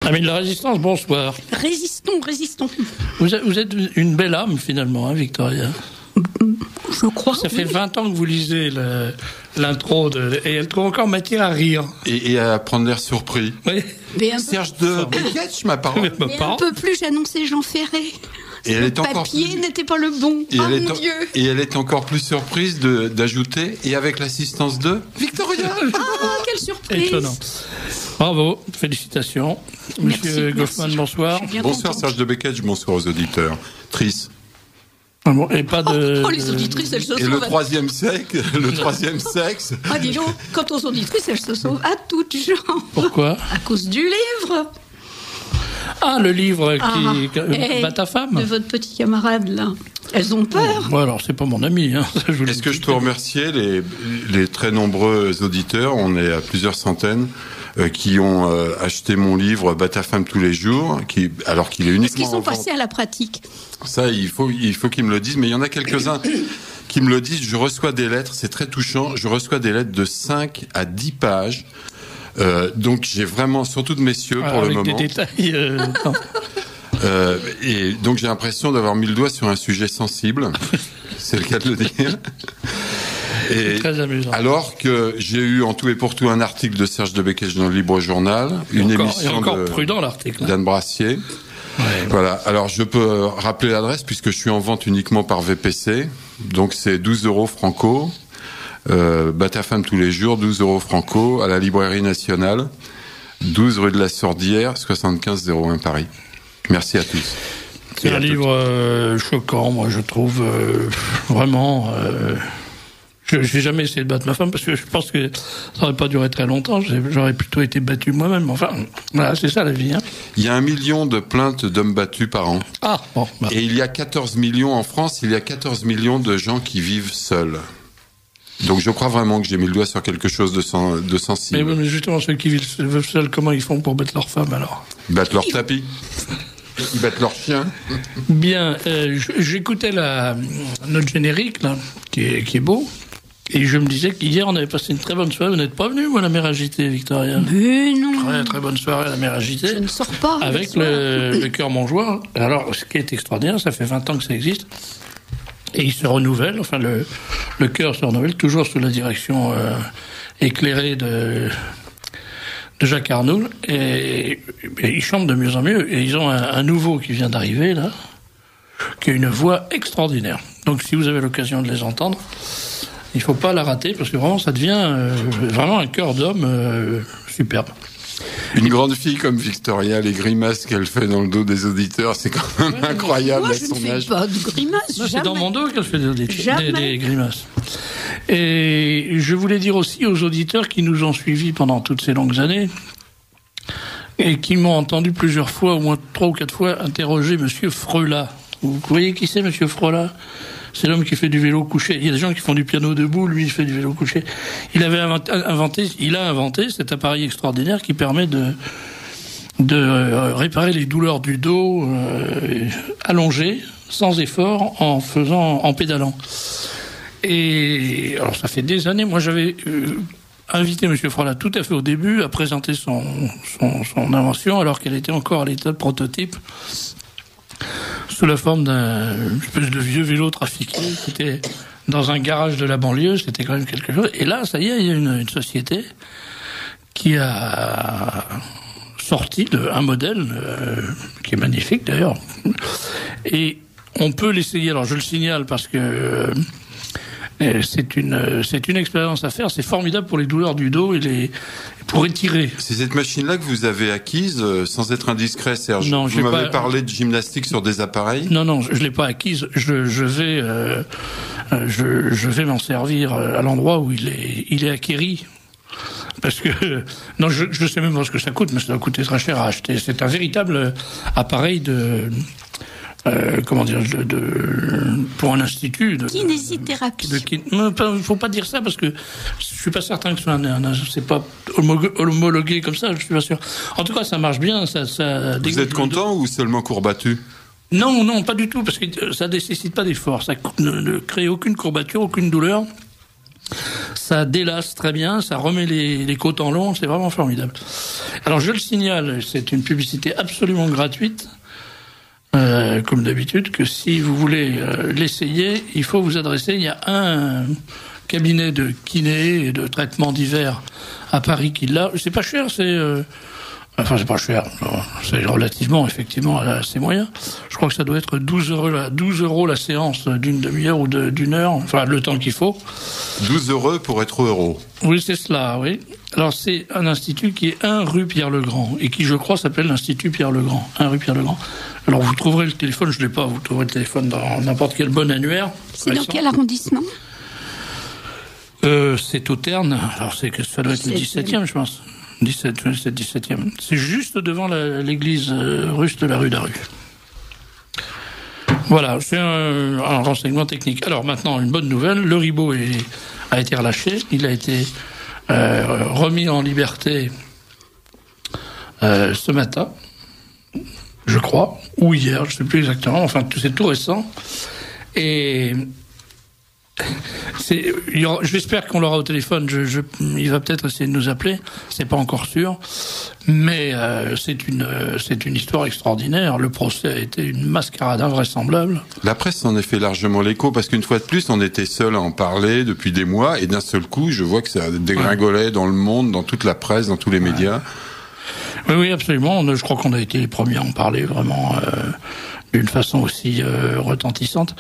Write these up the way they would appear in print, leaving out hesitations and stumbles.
Ami de la Résistance, bonsoir. Résistons. Vous êtes une belle âme, finalement, hein, Victoria. Je crois. Ça fait 20 ans que vous lisez l'intro, et elle trouve encore matière à rire. Et à prendre l'air surpris. Oui. Serge de Béquetch, ma parole. Mais un peu plus, j'annonçais Jean Ferré. Et elle le est encore papier plus... n'était pas le bon. Mon Dieu. Et elle est encore plus surprise d'ajouter, et avec l'assistance de Victoria. Quelle surprise. Étonnant. Bravo, félicitations. Monsieur Goffman, bonsoir. Bonsoir Serge de Béquetch, bonsoir aux auditeurs. Tris. Ah bon, et pas de... les auditrices, elles se sauvent. Et le troisième sexe. Ah, dis donc, quant aux auditrices, elles se sauvent à toutes gens. Pourquoi? À cause du livre. Ah, le livre qui bat ta femme. De votre petit camarade, là. Elles ont peur. Bon, alors, c'est pas mon ami. Hein. Est-ce que je peux remercier les très nombreux auditeurs, on est à plusieurs centaines, qui ont acheté mon livre « Bat ta femme tous les jours », alors qu'il est uniquement Est-ce qu'ils sont en vente. passés à la pratique? Ça, il faut qu'ils me le disent, mais il y en a quelques-uns qui me le disent. Je reçois des lettres, c'est très touchant, je reçois des lettres de 5 à 10 pages. Donc j'ai vraiment, surtout de messieurs pour le moment. Avec des détails. Et donc j'ai l'impression d'avoir mis le doigt sur un sujet sensible, c'est le cas de le dire. Et très amusant. Alors que j'ai eu en tout et pour tout un article de Serge de Béquetch dans le Libre Journal, une émission prudent l'article. d'Anne Brassier. Ouais. Voilà. Alors je peux rappeler l'adresse puisque je suis en vente uniquement par VPC. Donc c'est 12 € franco. Bat ta femme tous les jours, 12 € franco, à la Librairie Nationale, 12 rue de la Sordière, 75 01 Paris. Merci à tous. C'est un livre choquant, moi je trouve vraiment. Je n'ai jamais essayé de battre ma femme parce que je pense que ça n'aurait pas duré très longtemps. J'aurais plutôt été battu moi-même. Enfin, voilà, c'est ça la vie. Hein. Il y a 1 million de plaintes d'hommes battus par an. Ah, bon. Bah. Et il y a 14 millions en France, il y a 14 millions de gens qui vivent seuls. Donc je crois vraiment que j'ai mis le doigt sur quelque chose de sensible. Mais justement, ceux qui vivent seuls, comment ils font pour battre leur femme alors? Ils battent leur tapis. Ils battent leur chien. Bien, j'écoutais notre générique, là, qui est beau. Et je me disais qu'hier, on avait passé une très bonne soirée. Vous n'êtes pas venu, vous, à la mer agitée, Victoria? Mais non. Très, très bonne soirée à la mer agitée. Je ne sors pas. Avec le Cœur Montjoie. Alors, ce qui est extraordinaire, ça fait 20 ans que ça existe. Et il se renouvelle. Enfin, le Cœur se renouvelle, toujours sous la direction éclairée de Jacques Arnoul. Et ils chantent de mieux en mieux. Et ils ont un nouveau qui vient d'arriver, là, qui a une voix extraordinaire. Donc, si vous avez l'occasion de les entendre, il ne faut pas la rater, parce que vraiment, ça devient vraiment un cœur d'homme superbe. Une grande fille comme Victoria, les grimaces qu'elle fait dans le dos des auditeurs, c'est quand même incroyable à son âge. Moi, je ne fais pas de grimaces, c'est dans mon dos qu'elle fait des grimaces. Et je voulais dire aussi aux auditeurs qui nous ont suivis pendant toutes ces longues années, et qui m'ont entendu plusieurs fois, au moins 3 ou 4 fois, interroger Monsieur Freula. Vous voyez qui c'est, Monsieur Freula? C'est l'homme qui fait du vélo couché. Il y a des gens qui font du piano debout, lui il fait du vélo couché. Il a inventé cet appareil extraordinaire qui permet de réparer les douleurs du dos allongé, sans effort, en pédalant. Et alors ça fait des années, moi j'avais invité M. Freula tout à fait au début à présenter son invention alors qu'elle était encore à l'état de prototype, sous la forme d'un espèce de vieux vélo trafiqué qui était dans un garage de la banlieue. C'était quand même quelque chose. Et là, ça y est, il y a une société qui a sorti un modèle qui est magnifique d'ailleurs. Et on peut l'essayer. Alors je le signale parce que c'est une expérience à faire. C'est formidable pour les douleurs du dos et pour étirer. C'est cette machine-là que vous avez acquise, sans être indiscret, Serge. Non, vous m'avez parlé de gymnastique sur des appareils. Non, je l'ai pas acquise. Je vais m'en servir à l'endroit où il est acquéri. Parce que non, je sais même pas ce que ça coûte, mais ça doit coûter très cher à acheter. C'est un véritable appareil pour un institut kinésithérapie. Il faut pas dire ça parce que je suis pas certain que c'est pas homologué comme ça. Je suis pas sûr. En tout cas, ça marche bien. Ça vous êtes content ou seulement courbattu? Non, pas du tout, parce que ça nécessite pas d'effort. Ça ne crée aucune courbature, aucune douleur. ça délace très bien, ça remet les côtes en long, c'est vraiment formidable. Alors je le signale, c'est une publicité absolument gratuite, comme d'habitude, que si vous voulez l'essayer, il faut vous adresser, il y a un cabinet de kiné et de traitement divers à Paris qui l'a. C'est pas cher, c'est pas cher, c'est relativement, effectivement, assez moyen. Je crois que ça doit être 12 euros la séance d'une demi-heure ou d'une heure, enfin, le temps qu'il faut. 12 euros pour être euro. Oui, c'est cela, oui. Alors, c'est un institut qui est 1 rue Pierre-le-Grand, et qui, je crois, s'appelle l'Institut Pierre-le-Grand. 1 rue Pierre-le-Grand. Alors, vous trouverez le téléphone, je l'ai pas, vous trouverez le téléphone dans n'importe quel bon annuaire. C'est dans quel arrondissement ? C'est au Terne, alors ça doit être le 17e, je pense. 17e. C'est juste devant l'église russe de la rue d'Arru. Voilà, c'est un renseignement technique. Alors maintenant, une bonne nouvelle, le ribot a été relâché, il a été remis en liberté ce matin, je crois, ou hier, je ne sais plus exactement, enfin c'est tout récent. Et j'espère qu'on l'aura au téléphone. Il va peut-être essayer de nous appeler. C'est pas encore sûr, mais c'est une histoire extraordinaire. Le procès a été une mascarade invraisemblable. La presse en a fait largement l'écho parce qu'une fois de plus, on était seul à en parler depuis des mois et d'un seul coup, je vois que ça dégringolait dans le monde, dans toute la presse, dans tous les médias. Oui, absolument. Je crois qu'on a été les premiers à en parler vraiment d'une façon aussi retentissante.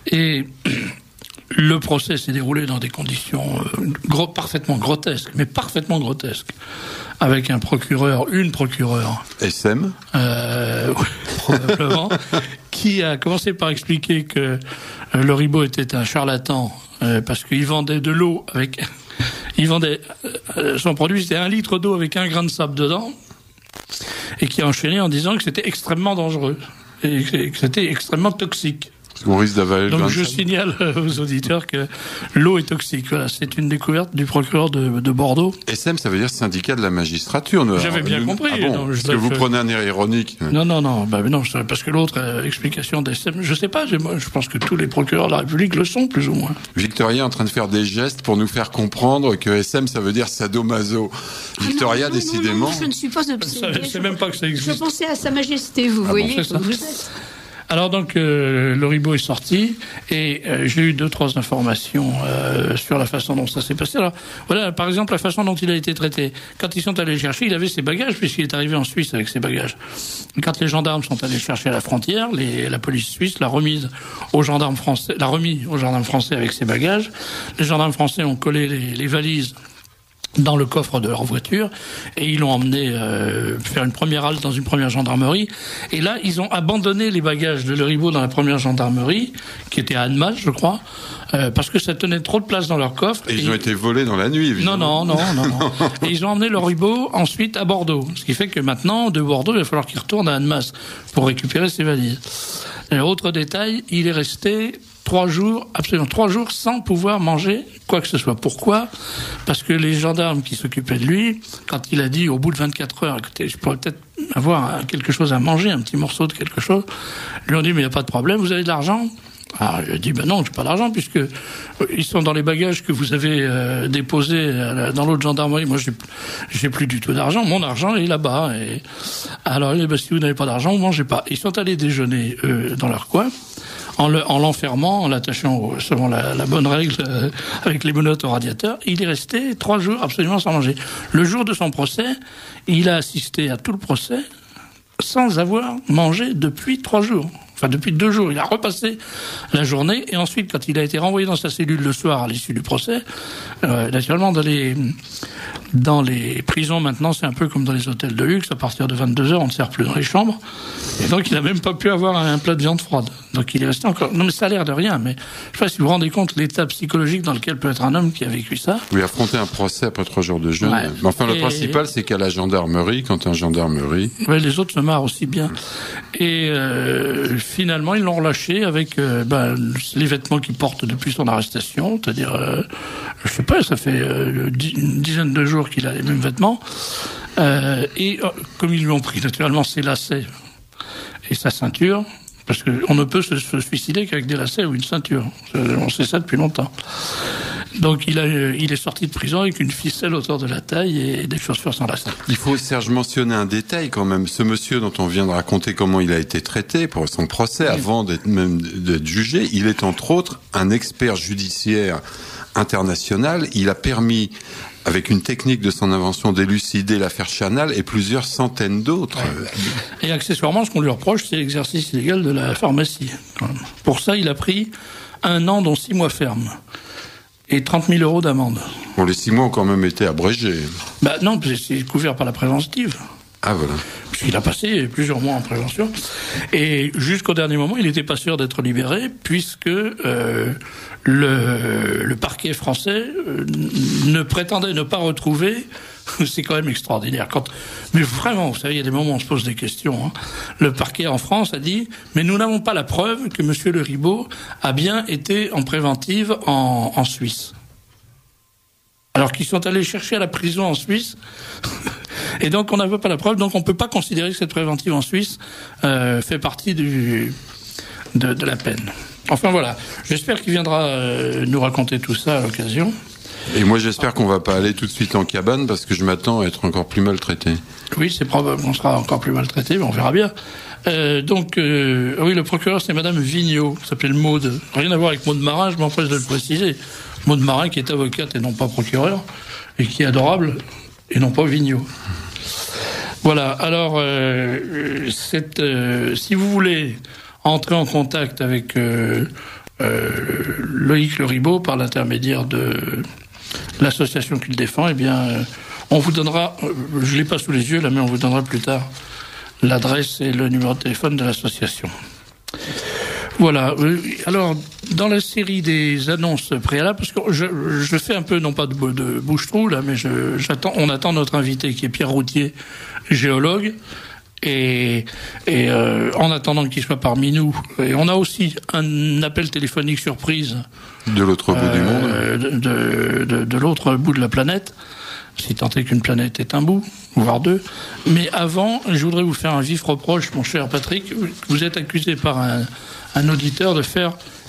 Et le procès s'est déroulé dans des conditions parfaitement grotesques, avec une procureure. SM probablement, qui a commencé par expliquer que le ribot était un charlatan, parce qu'il vendait de l'eau avec... son produit, c'était 1 litre d'eau avec 1 grain de sable dedans, et qui a enchaîné en disant que c'était extrêmement dangereux, et que c'était extrêmement toxique. On risque d'avaler. Donc je signale aux auditeurs que l'eau est toxique. Voilà, c'est une découverte du procureur de Bordeaux. SM, ça veut dire syndicat de la magistrature. J'avais bien compris. Ah bon, non, parce que vous prenez un air ironique. Non, parce que l'autre explication d'SM, je sais pas, je pense que tous les procureurs de la République le sont, plus ou moins. Victoria est en train de faire des gestes pour nous faire comprendre que SM, ça veut dire sadomaso. Victoria, non, décidément... Non, je ne suis pas obsédée. Je sais même pas que ça existe. Je pensais à Sa Majesté, vous voyez. Bon, vous êtes. Alors donc le ribot est sorti et j'ai eu 2-3 informations sur la façon dont ça s'est passé. Alors voilà, par exemple la façon dont il a été traité. Quand ils sont allés le chercher, il avait ses bagages puisqu'il est arrivé en Suisse avec ses bagages. Quand les gendarmes sont allés le chercher à la frontière, la police suisse l'a remis aux gendarmes français avec ses bagages. Les gendarmes français ont collé les valises dans le coffre de leur voiture et ils l'ont emmené faire une première halte dans une première gendarmerie et là ils ont abandonné les bagages de le ribot dans la première gendarmerie qui était à Annemasse je crois parce que ça tenait trop de place dans leur coffre et ils ont été volés dans la nuit évidemment. Non. Et ils ont emmené le ribot ensuite à Bordeaux, ce qui fait que maintenant de Bordeaux il va falloir qu'il retourne à Annemasse pour récupérer ses valises. Et autre détail, il est resté 3 jours sans pouvoir manger quoi que ce soit. Pourquoi ? Parce que les gendarmes qui s'occupaient de lui, quand il a dit au bout de 24 heures, écoutez, je pourrais peut-être avoir quelque chose à manger, un petit morceau de quelque chose, lui ont dit, mais il n'y a pas de problème, vous avez de l'argent ? Alors, il a dit, non, j'ai pas d'argent, puisque ils sont dans les bagages que vous avez déposés dans l'autre gendarmerie. Moi, j'ai plus du tout d'argent. Mon argent est là-bas. Et alors, il dit, si vous n'avez pas d'argent, vous mangez pas. Ils sont allés déjeuner, dans leur coin, en l'enfermant, en l'attachant selon la bonne règle, avec les menottes au radiateur. Il est resté 3 jours absolument sans manger. Le jour de son procès, il a assisté à tout le procès sans avoir mangé depuis 3 jours. Enfin, depuis 2 jours, il a repassé la journée. Et ensuite, quand il a été renvoyé dans sa cellule le soir à l'issue du procès, naturellement, dans les prisons, maintenant, c'est un peu comme dans les hôtels de luxe. À partir de 22h, on ne sert plus dans les chambres. Et donc, il n'a même pas pu avoir un plat de viande froide. Donc, il est resté encore... Non, mais ça a l'air de rien, mais je ne sais pas si vous vous rendez compte l'état psychologique dans lequel peut être un homme qui a vécu ça. Oui, affronter un procès après 3 jours de jeûne. Ouais. Mais enfin, le principal, c'est qu'à la gendarmerie, quand un gendarmerie... Oui, les autres se marrent aussi bien. Et finalement, ils l'ont relâché avec les vêtements qu'il porte depuis son arrestation, c'est-à-dire, je sais pas, ça fait une dizaine de jours qu'il a les mêmes vêtements. Et comme ils lui ont pris naturellement ses lacets et sa ceinture, parce qu'on ne peut se suicider qu'avec des lacets ou une ceinture. On sait ça depuis longtemps. Donc il est sorti de prison avec une ficelle autour de la taille et des chaussures sans lacets. Il faut, Serge, mentionner un détail quand même. Ce monsieur dont on vient de raconter comment il a été traité pour son procès, avant d'être jugé, il est entre autres un expert judiciaire international. Il a permis, avec une technique de son invention, d'élucider l'affaire Chanal et plusieurs centaines d'autres. Et accessoirement, ce qu'on lui reproche, c'est l'exercice illégal de la pharmacie. Pour ça, il a pris 1 an, dont 6 mois ferme. Et 30 000 € d'amende. Bon, les 6 mois ont quand même été abrégés. Non, c'est couvert par la préventive. Ah, voilà. Puisqu'il a passé plusieurs mois en prévention. Et jusqu'au dernier moment, il n'était pas sûr d'être libéré, puisque le parquet français ne prétendait ne pas retrouver. C'est quand même extraordinaire. Mais vraiment, vous savez, il y a des moments où on se pose des questions. Hein. Le parquet en France a dit « Mais nous n'avons pas la preuve que M. Le Ribot a bien été en préventive en Suisse. » Alors qu'ils sont allés chercher à la prison en Suisse. Et donc on n'avait pas la preuve. Donc on ne peut pas considérer que cette préventive en Suisse fait partie de la peine. Enfin voilà. J'espère qu'il viendra nous raconter tout ça à l'occasion. Et moi, j'espère qu'on va pas aller tout de suite en cabane, parce que je m'attends à être encore plus maltraité. Oui, c'est probable qu'on sera encore plus maltraité, mais on verra bien. Oui, le procureur, c'est Madame Vigneault, s'appelle Maude. Rien à voir avec Maude Marin, je m'empresse de le préciser. Maude Marin, qui est avocate et non pas procureur, et qui est adorable, et non pas Vigneault. Voilà, alors, si vous voulez entrer en contact avec Loïc Le Ribot par l'intermédiaire de l'association qu'il défend, eh bien, on vous donnera, je l'ai pas sous les yeux là, mais on vous donnera plus tard l'adresse et le numéro de téléphone de l'association. Voilà. Alors, dans la série des annonces préalables, parce que je fais un peu, non pas de bouche-trou là, mais on attend notre invité qui est Pierre Routier, géologue. Et en attendant qu'il soit parmi nous, et on a aussi un appel téléphonique surprise de l'autre bout du monde, de l'autre bout de la planète, si tant est qu'une planète est un bout, voire deux. Mais avant, je voudrais vous faire un vif reproche, mon cher Patrick. Vous êtes accusé par un auditeur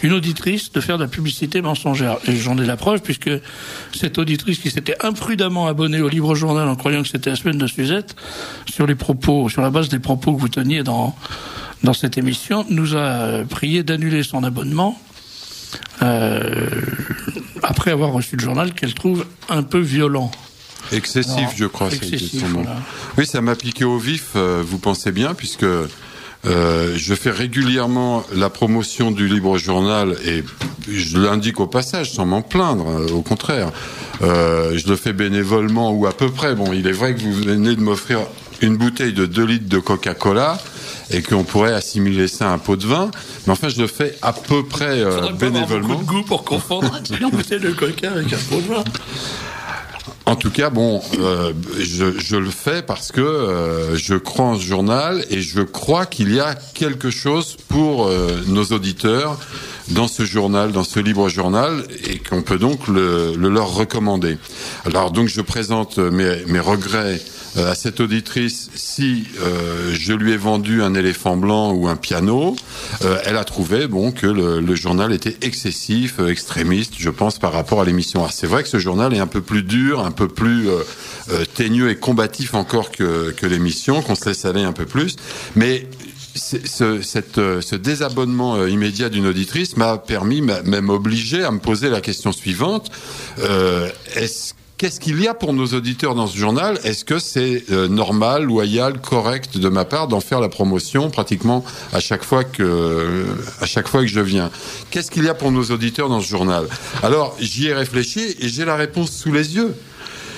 une auditrice de faire de la publicité mensongère. Et j'en ai la preuve, puisque cette auditrice qui s'était imprudemment abonnée au Libre Journal en croyant que c'était la semaine de Suzette, sur la base des propos que vous teniez dans cette émission, nous a prié d'annuler son abonnement, après avoir reçu le journal qu'elle trouve un peu violent. Excessif, alors, je crois. Excessif, voilà. Oui, ça m'a piqué au vif, vous pensez bien, puisque je fais régulièrement la promotion du Libre Journal, et je l'indique au passage sans m'en plaindre, au contraire. Je le fais bénévolement ou à peu près. Bon, il est vrai que vous venez de m'offrir une bouteille de 2 litres de Coca-Cola et qu'on pourrait assimiler ça à un pot de vin, mais enfin je le fais à peu près bénévolement. Pas avoir beaucoup de goût pour confondre une bouteille de Coca avec un pot de vin. En tout cas, bon, je le fais parce que je crois en ce journal et je crois qu'il y a quelque chose pour nos auditeurs dans ce journal, dans ce Libre Journal, et qu'on peut donc le leur recommander. Alors donc je présente mes regrets à cette auditrice. Si je lui ai vendu un éléphant blanc ou un piano, elle a trouvé que le journal était excessif, extrémiste, je pense, par rapport à l'émission. Alors c'est vrai que ce journal est un peu plus dur, un peu plus teigneux et combatif encore que l'émission, qu'on se laisse aller un peu plus, mais ce désabonnement immédiat d'une auditrice m'a permis, même obligé à me poser la question suivante. Qu'est-ce qu'il y a pour nos auditeurs dans ce journal ? Est-ce que c'est normal, loyal, correct de ma part d'en faire la promotion pratiquement à chaque fois que je viens ? Qu'est-ce qu'il y a pour nos auditeurs dans ce journal ? Alors, j'y ai réfléchi et j'ai la réponse sous les yeux.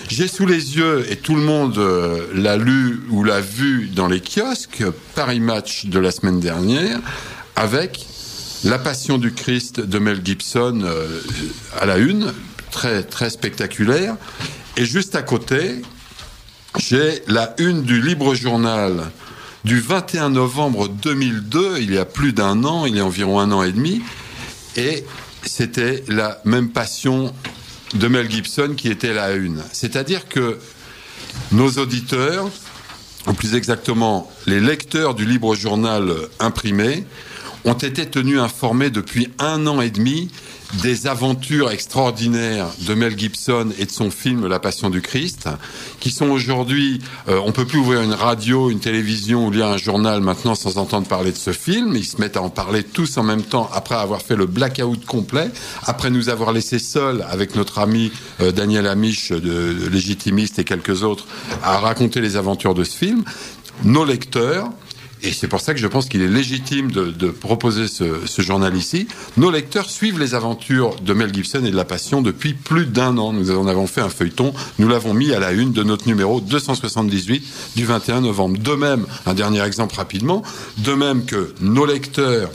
J'ai sous les yeux, et tout le monde l'a lu ou l'a vu dans les kiosques, Paris Match de la semaine dernière, avec La Passion du Christ de Mel Gibson à la une, très, très spectaculaire. Et juste à côté, j'ai la une du Libre Journal du 21 novembre 2002, il y a plus d'un an, il y a environ 1 an et demi, et c'était la même passion de Mel Gibson qui était la une. C'est-à-dire que nos auditeurs, ou plus exactement les lecteurs du Libre Journal imprimé, ont été tenus informés depuis 1 an et demi des aventures extraordinaires de Mel Gibson et de son film La Passion du Christ, qui sont aujourd'hui, on peut plus ouvrir une radio, une télévision ou lire un journal maintenant sans entendre parler de ce film. Ils se mettent à en parler tous en même temps après avoir fait le blackout complet, après nous avoir laissés seuls avec notre ami Daniel Amiche de Légitimiste et quelques autres à raconter les aventures de ce film. Nos lecteurs, et c'est pour ça que je pense qu'il est légitime de proposer ce journal ici. Nos lecteurs suivent les aventures de Mel Gibson et de La Passion depuis plus d'1 an. Nous en avons fait un feuilleton. Nous l'avons mis à la une de notre numéro 278 du 21 novembre. De même, un dernier exemple rapidement, de même que nos lecteurs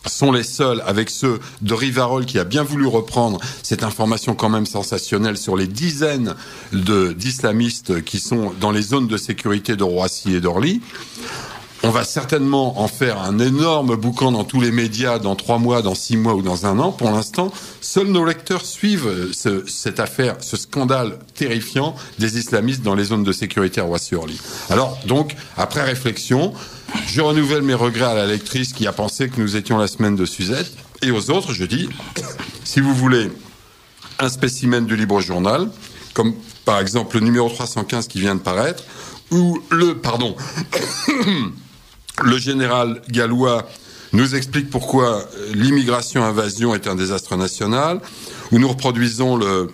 sont les seuls, avec ceux de Rivarol qui a bien voulu reprendre cette information quand même sensationnelle sur les dizaines d'islamistes qui sont dans les zones de sécurité de Roissy et d'Orly. On va certainement en faire un énorme boucan dans tous les médias dans 3 mois, dans 6 mois ou dans 1 an. Pour l'instant, seuls nos lecteurs suivent cette affaire, ce scandale terrifiant des islamistes dans les zones de sécurité à Roissy-Orly. Alors, donc, après réflexion, je renouvelle mes regrets à la lectrice qui a pensé que nous étions la semaine de Suzette. Et aux autres, je dis, si vous voulez un spécimen du Libre Journal, comme par exemple le numéro 315 qui vient de paraître, ou le général Gallois nous explique pourquoi l'immigration-invasion est un désastre national, où nous reproduisons le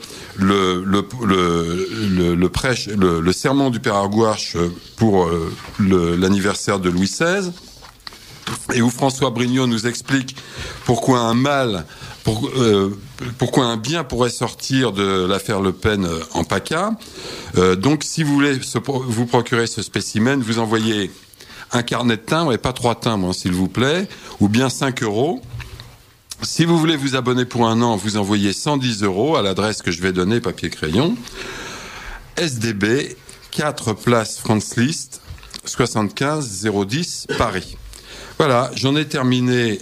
sermon du Père Argouarche pour l'anniversaire de Louis XVI, et où François Brignot nous explique pourquoi un bien pourrait sortir de l'affaire Le Pen en PACA. Donc, si vous voulez vous procurer ce spécimen, vous envoyez un carnet de timbres, et pas 3 timbres, s'il vous plaît, ou bien 5 €. Si vous voulez vous abonner pour 1 an, vous envoyez 110 € à l'adresse que je vais donner, papier-crayon. SDB, 4 place France List, 75 010 Paris. Voilà, j'en ai terminé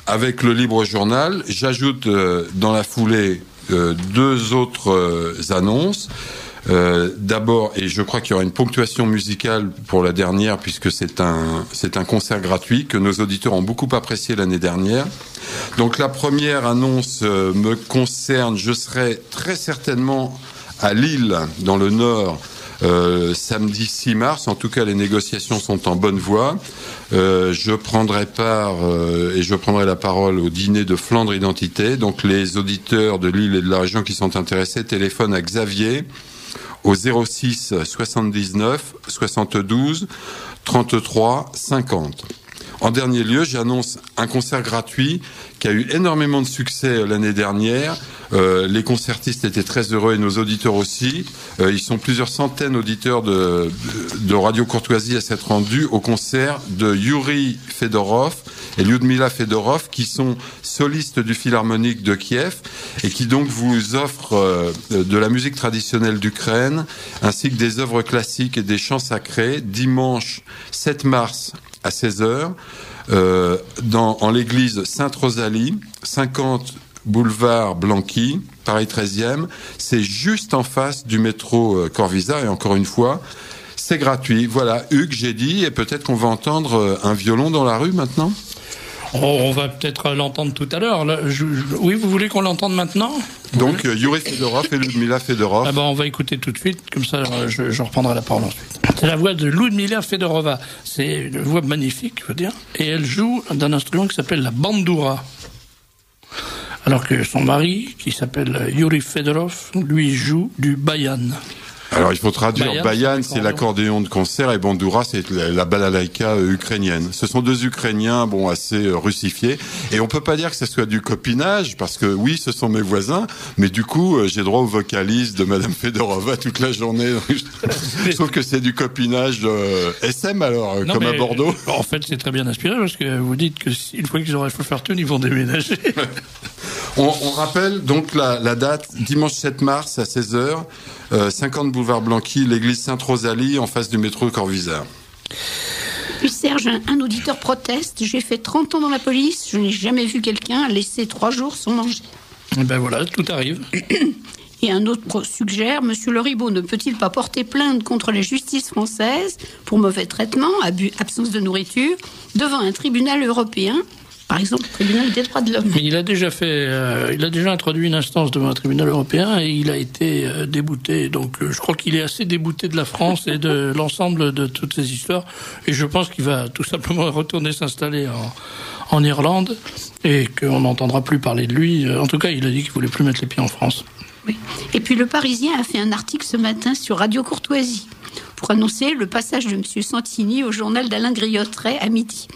avec le Libre Journal. J'ajoute dans la foulée 2 autres annonces. D'abord, et je crois qu'il y aura une ponctuation musicale pour la dernière, puisque c'est un concert gratuit que nos auditeurs ont beaucoup apprécié l'année dernière. Donc la première annonce me concerne. Je serai très certainement à Lille, dans le Nord, samedi 6 mars. En tout cas, les négociations sont en bonne voie. Je prendrai part et je prendrai la parole au dîner de Flandre Identité. Donc les auditeurs de Lille et de la région qui sont intéressés téléphonent à Xavier au 06 79 72 33 50. En dernier lieu, j'annonce un concert gratuit qui a eu énormément de succès l'année dernière. Les concertistes étaient très heureux et nos auditeurs aussi. Ils sont plusieurs centaines d'auditeurs de Radio Courtoisie à s'être rendus au concert de Yuri Fedorov et Lyudmila Fedorov, qui sont solistes du Philharmonique de Kiev et qui donc vous offrent de la musique traditionnelle d'Ukraine ainsi que des œuvres classiques et des chants sacrés dimanche 7 mars à 16h en l'église Sainte-Rosalie, 50 boulevard Blanqui, Paris 13e. C'est juste en face du métro Corvisart et encore une fois, c'est gratuit. Voilà, Hugues, j'ai dit, et peut-être qu'on va entendre un violon dans la rue maintenant. On va peut-être l'entendre tout à l'heure. Oui, vous voulez qu'on l'entende maintenant ? Donc, Yuri Fedorov et Lyudmila Fedorov. Ah ben, on va écouter tout de suite, comme ça je reprendrai la parole ensuite. C'est la voix de Lyudmila Fedorova. C'est une voix magnifique, je veux dire. Et elle joue d'un instrument qui s'appelle la bandoura. Alors que son mari, qui s'appelle Yuri Fedorov, lui joue du bayan. Alors il faut traduire, bayan c'est l'accordéon de concert et bandoura c'est la balalaïka ukrainienne. Ce sont 2 Ukrainiens assez russifiés et on peut pas dire que ce soit du copinage parce que oui ce sont mes voisins mais du coup j'ai droit au vocalise de Madame Fedorova toute la journée. Je trouve que c'est du copinage SM alors non, comme à Bordeaux. En fait c'est très bien inspiré parce que vous dites que une fois qu'ils auront Pfefferton ils vont déménager. On rappelle donc la date, dimanche 7 mars à 16h, 50 boulevard Blanqui, l'église Sainte-Rosalie, en face du métro Corvisart. Puis Serge, un auditeur proteste. J'ai fait 30 ans dans la police, je n'ai jamais vu quelqu'un laisser 3 jours sans manger. Et ben voilà, tout arrive. Et un autre suggère, Monsieur Le Ribot ne peut-il pas porter plainte contre les justices françaises pour mauvais traitement, absence de nourriture, devant un tribunal européen par exemple, le tribunal des droits de l'homme. Mais il a déjà introduit une instance devant un tribunal européen et il a été débouté. Donc je crois qu'il est assez débouté de la France et de l'ensemble de toutes ces histoires. Et je pense qu'il va tout simplement retourner s'installer en Irlande et qu'on n'entendra plus parler de lui. En tout cas, il a dit qu'il voulait plus mettre les pieds en France. Oui. Et puis le Parisien a fait un article ce matin sur Radio Courtoisie pour annoncer le passage de M. Santini au journal d'Alain Griottret à midi.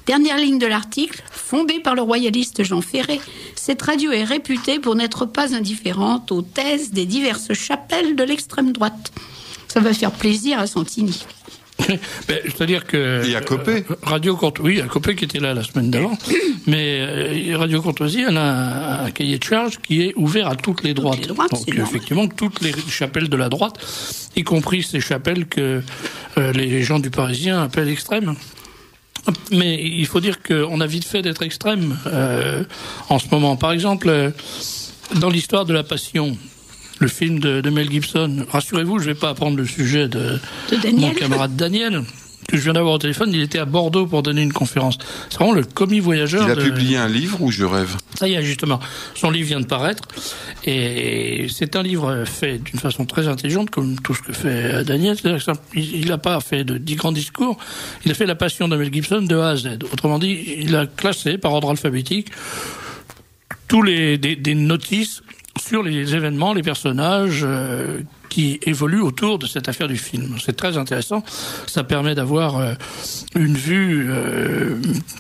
Dernière ligne de l'article, fondée par le royaliste Jean Ferré, cette radio est réputée pour n'être pas indifférente aux thèses des diverses chapelles de l'extrême droite. Ça va faire plaisir à Santini. C'est-à-dire que... Il y a Copé. Radio Courtoisie, il y a Copé qui était là la semaine d'avant, mais Radio Courtoisie, elle a un cahier de charge qui est ouvert à toutes les droites. Donc effectivement, toutes les chapelles de la droite, y compris ces chapelles que les gens du Parisien appellent extrêmes. Mais il faut dire qu'on a vite fait d'être extrême en ce moment. Par exemple, dans l'histoire de la Passion, le film de Mel Gibson. Rassurez-vous, je ne vais pas apprendre le sujet de mon camarade Daniel, que je viens d'avoir au téléphone. Il était à Bordeaux pour donner une conférence. C'est vraiment le commis voyageur. Il a publié un livre ou je rêve? Ça y est, justement. Son livre vient de paraître. Et c'est un livre fait d'une façon très intelligente, comme tout ce que fait Daniel. C'est-à-dire qu'il n'a pas fait de 10 grands discours. Il a fait la Passion de Mel Gibson de A à Z. Autrement dit, il a classé par ordre alphabétique tous des notices sur les événements, les personnages qui évoluent autour de cette affaire du film. C'est très intéressant. Ça permet d'avoir une vue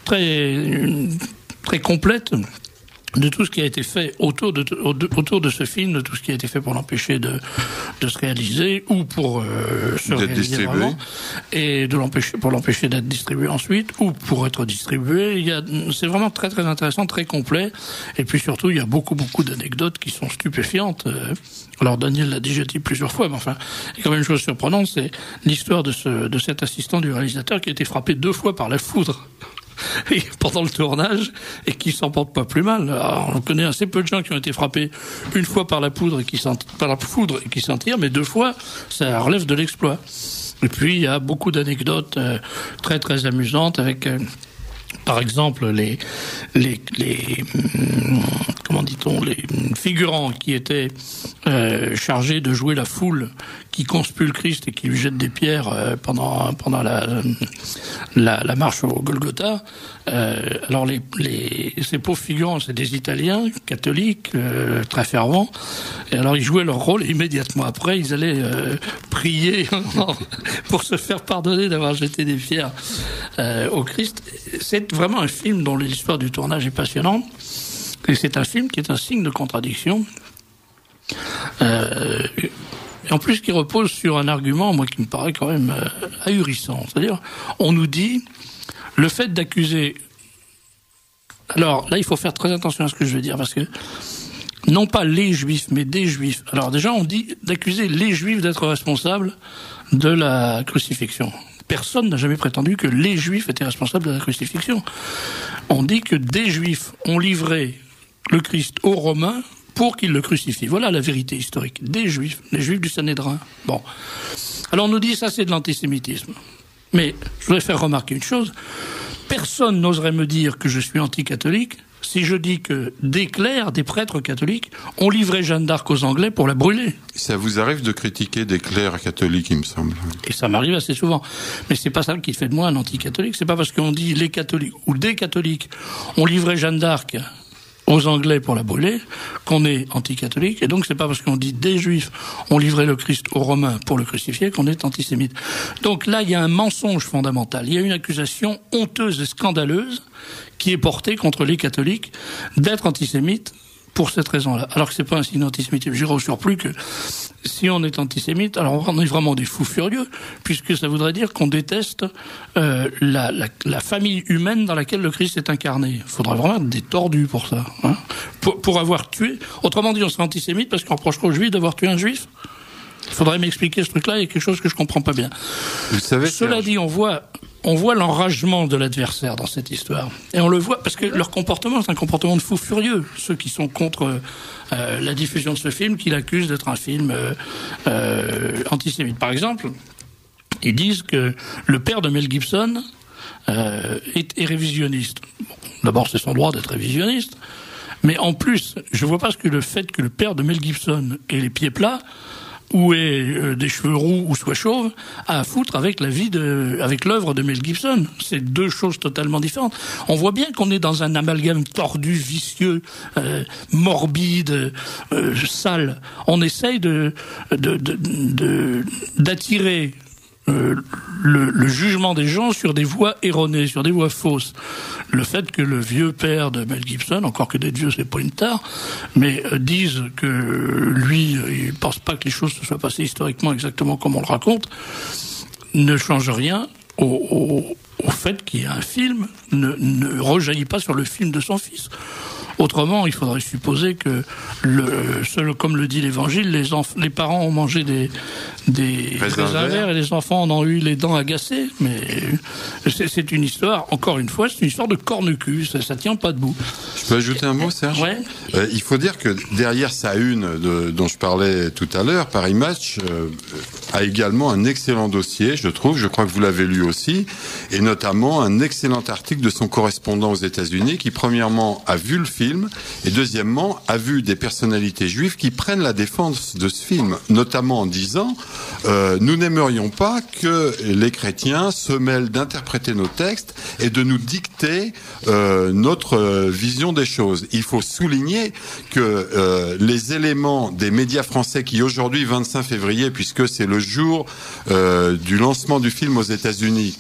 très complète de tout ce qui a été fait autour de ce film, de tout ce qui a été fait pour l'empêcher de se réaliser ou pour se réaliser vraiment, et pour l'empêcher d'être distribué ensuite ou pour être distribué. C'est vraiment très très intéressant, très complet. Et puis surtout, il y a beaucoup d'anecdotes qui sont stupéfiantes. Alors Daniel l'a déjà dit plusieurs fois, mais enfin, il y a quand même une chose surprenante, c'est l'histoire de cet assistant du réalisateur qui a été frappé 2 fois par la foudre pendant le tournage et qui s'en porte pas plus mal. Alors, on connaît assez peu de gens qui ont été frappés une fois par la foudre et qui s'en tirent, mais 2 fois, ça relève de l'exploit. Et puis il y a beaucoup d'anecdotes très très amusantes avec par exemple les comment dit-on, les figurants qui étaient chargés de jouer la foule qui conspue le Christ et qui lui jette des pierres pendant la marche au Golgotha. Alors ces pauvres figurants, c'est des Italiens catholiques très fervents. Et alors ils jouaient leur rôle et immédiatement après ils allaient prier pour se faire pardonner d'avoir jeté des pierres au Christ. C'est vraiment un film dont l'histoire du tournage est passionnante. Et c'est un film qui est un signe de contradiction. Et en plus qui repose sur un argument, moi, qui me paraît quand même ahurissant. C'est-à-dire, on nous dit, le fait d'accuser... Alors, là, il faut faire très attention à ce que je veux dire, parce que, non pas les Juifs, mais des Juifs. Alors déjà, on dit d'accuser les Juifs d'être responsables de la crucifixion. Personne n'a jamais prétendu que les Juifs étaient responsables de la crucifixion. On dit que des Juifs ont livré le Christ aux Romains pour qu'ils le crucifient. Voilà la vérité historique. Des Juifs, les Juifs du Sanhédrin. Bon. Alors on nous dit ça, c'est de l'antisémitisme. Mais je voudrais faire remarquer une chose. Personne n'oserait me dire que je suis anticatholique si je dis que des clercs, des prêtres catholiques, ont livré Jeanne d'Arc aux Anglais pour la brûler. Ça vous arrive de critiquer des clercs catholiques, il me semble. Et ça m'arrive assez souvent. Mais c'est pas ça qui fait de moi un anticatholique. C'est pas parce qu'on dit les catholiques ou des catholiques ont livré Jeanne d'Arc aux Anglais pour la brûler qu'on est anticatholique. Et donc c'est pas parce qu'on dit des Juifs ont livré le Christ aux Romains pour le crucifier qu'on est antisémite. Donc là, il y a un mensonge fondamental. Il y a une accusation honteuse et scandaleuse qui est portée contre les catholiques d'être antisémites pour cette raison-là. Alors que c'est pas un signe d'antisémitisme. J'irai au surplus que si on est antisémite, alors on est vraiment des fous furieux, puisque ça voudrait dire qu'on déteste la famille humaine dans laquelle le Christ est incarné. Il faudrait vraiment être des tordus pour ça. Hein, pour avoir tué. Autrement dit, on serait antisémite parce qu'on reprocherait aux Juifs d'avoir tué un Juif. Il faudrait m'expliquer ce truc-là, il y a quelque chose que je comprends pas bien. Vous savez, cela dit, on voit l'enragement de l'adversaire dans cette histoire. Et on le voit parce que leur comportement, c'est un comportement de fous furieux. Ceux qui sont contre la diffusion de ce film, qui l'accusent d'être un film antisémite. Par exemple, ils disent que le père de Mel Gibson est révisionniste. Bon, d'abord, c'est son droit d'être révisionniste, mais en plus, je vois pas ce que le fait que le père de Mel Gibson ait les pieds plats, ou ait des cheveux roux, ou soit chauve, a à foutre avec avec l'œuvre de Mel Gibson. C'est deux choses totalement différentes. On voit bien qu'on est dans un amalgame tordu, vicieux, morbide, sale. On essaye d'attirer le jugement des gens sur des voies erronées, sur des voies fausses. Le fait que le vieux père de Mel Gibson, encore que d'être vieux c'est pas une tare, mais dise que lui, il pense pas que les choses se soient passées historiquement exactement comme on le raconte, ne change rien au fait qu'il y a un film, ne rejaillit pas sur le film de son fils. Autrement, il faudrait supposer que, comme le dit l'Évangile, les parents ont mangé des raisins verts et les enfants en ont eu les dents agacées. Mais c'est une histoire, encore une fois, c'est une histoire de corne-cul. Ça tient pas debout. Je peux ajouter un mot, Serge ? Ouais. Il faut dire que derrière sa une dont je parlais tout à l'heure, Paris Match a également un excellent dossier, je trouve. Je crois que vous l'avez lu aussi, et notamment un excellent article de son correspondant aux États-Unis qui, premièrement, a vu le film, et deuxièmement, a vu des personnalités juives qui prennent la défense de ce film, notamment en disant nous n'aimerions pas que les chrétiens se mêlent d'interpréter nos textes et de nous dicter notre vision des choses. Il faut souligner que les éléments des médias français qui aujourd'hui, 25 février, puisque c'est le jour du lancement du film aux États-Unis,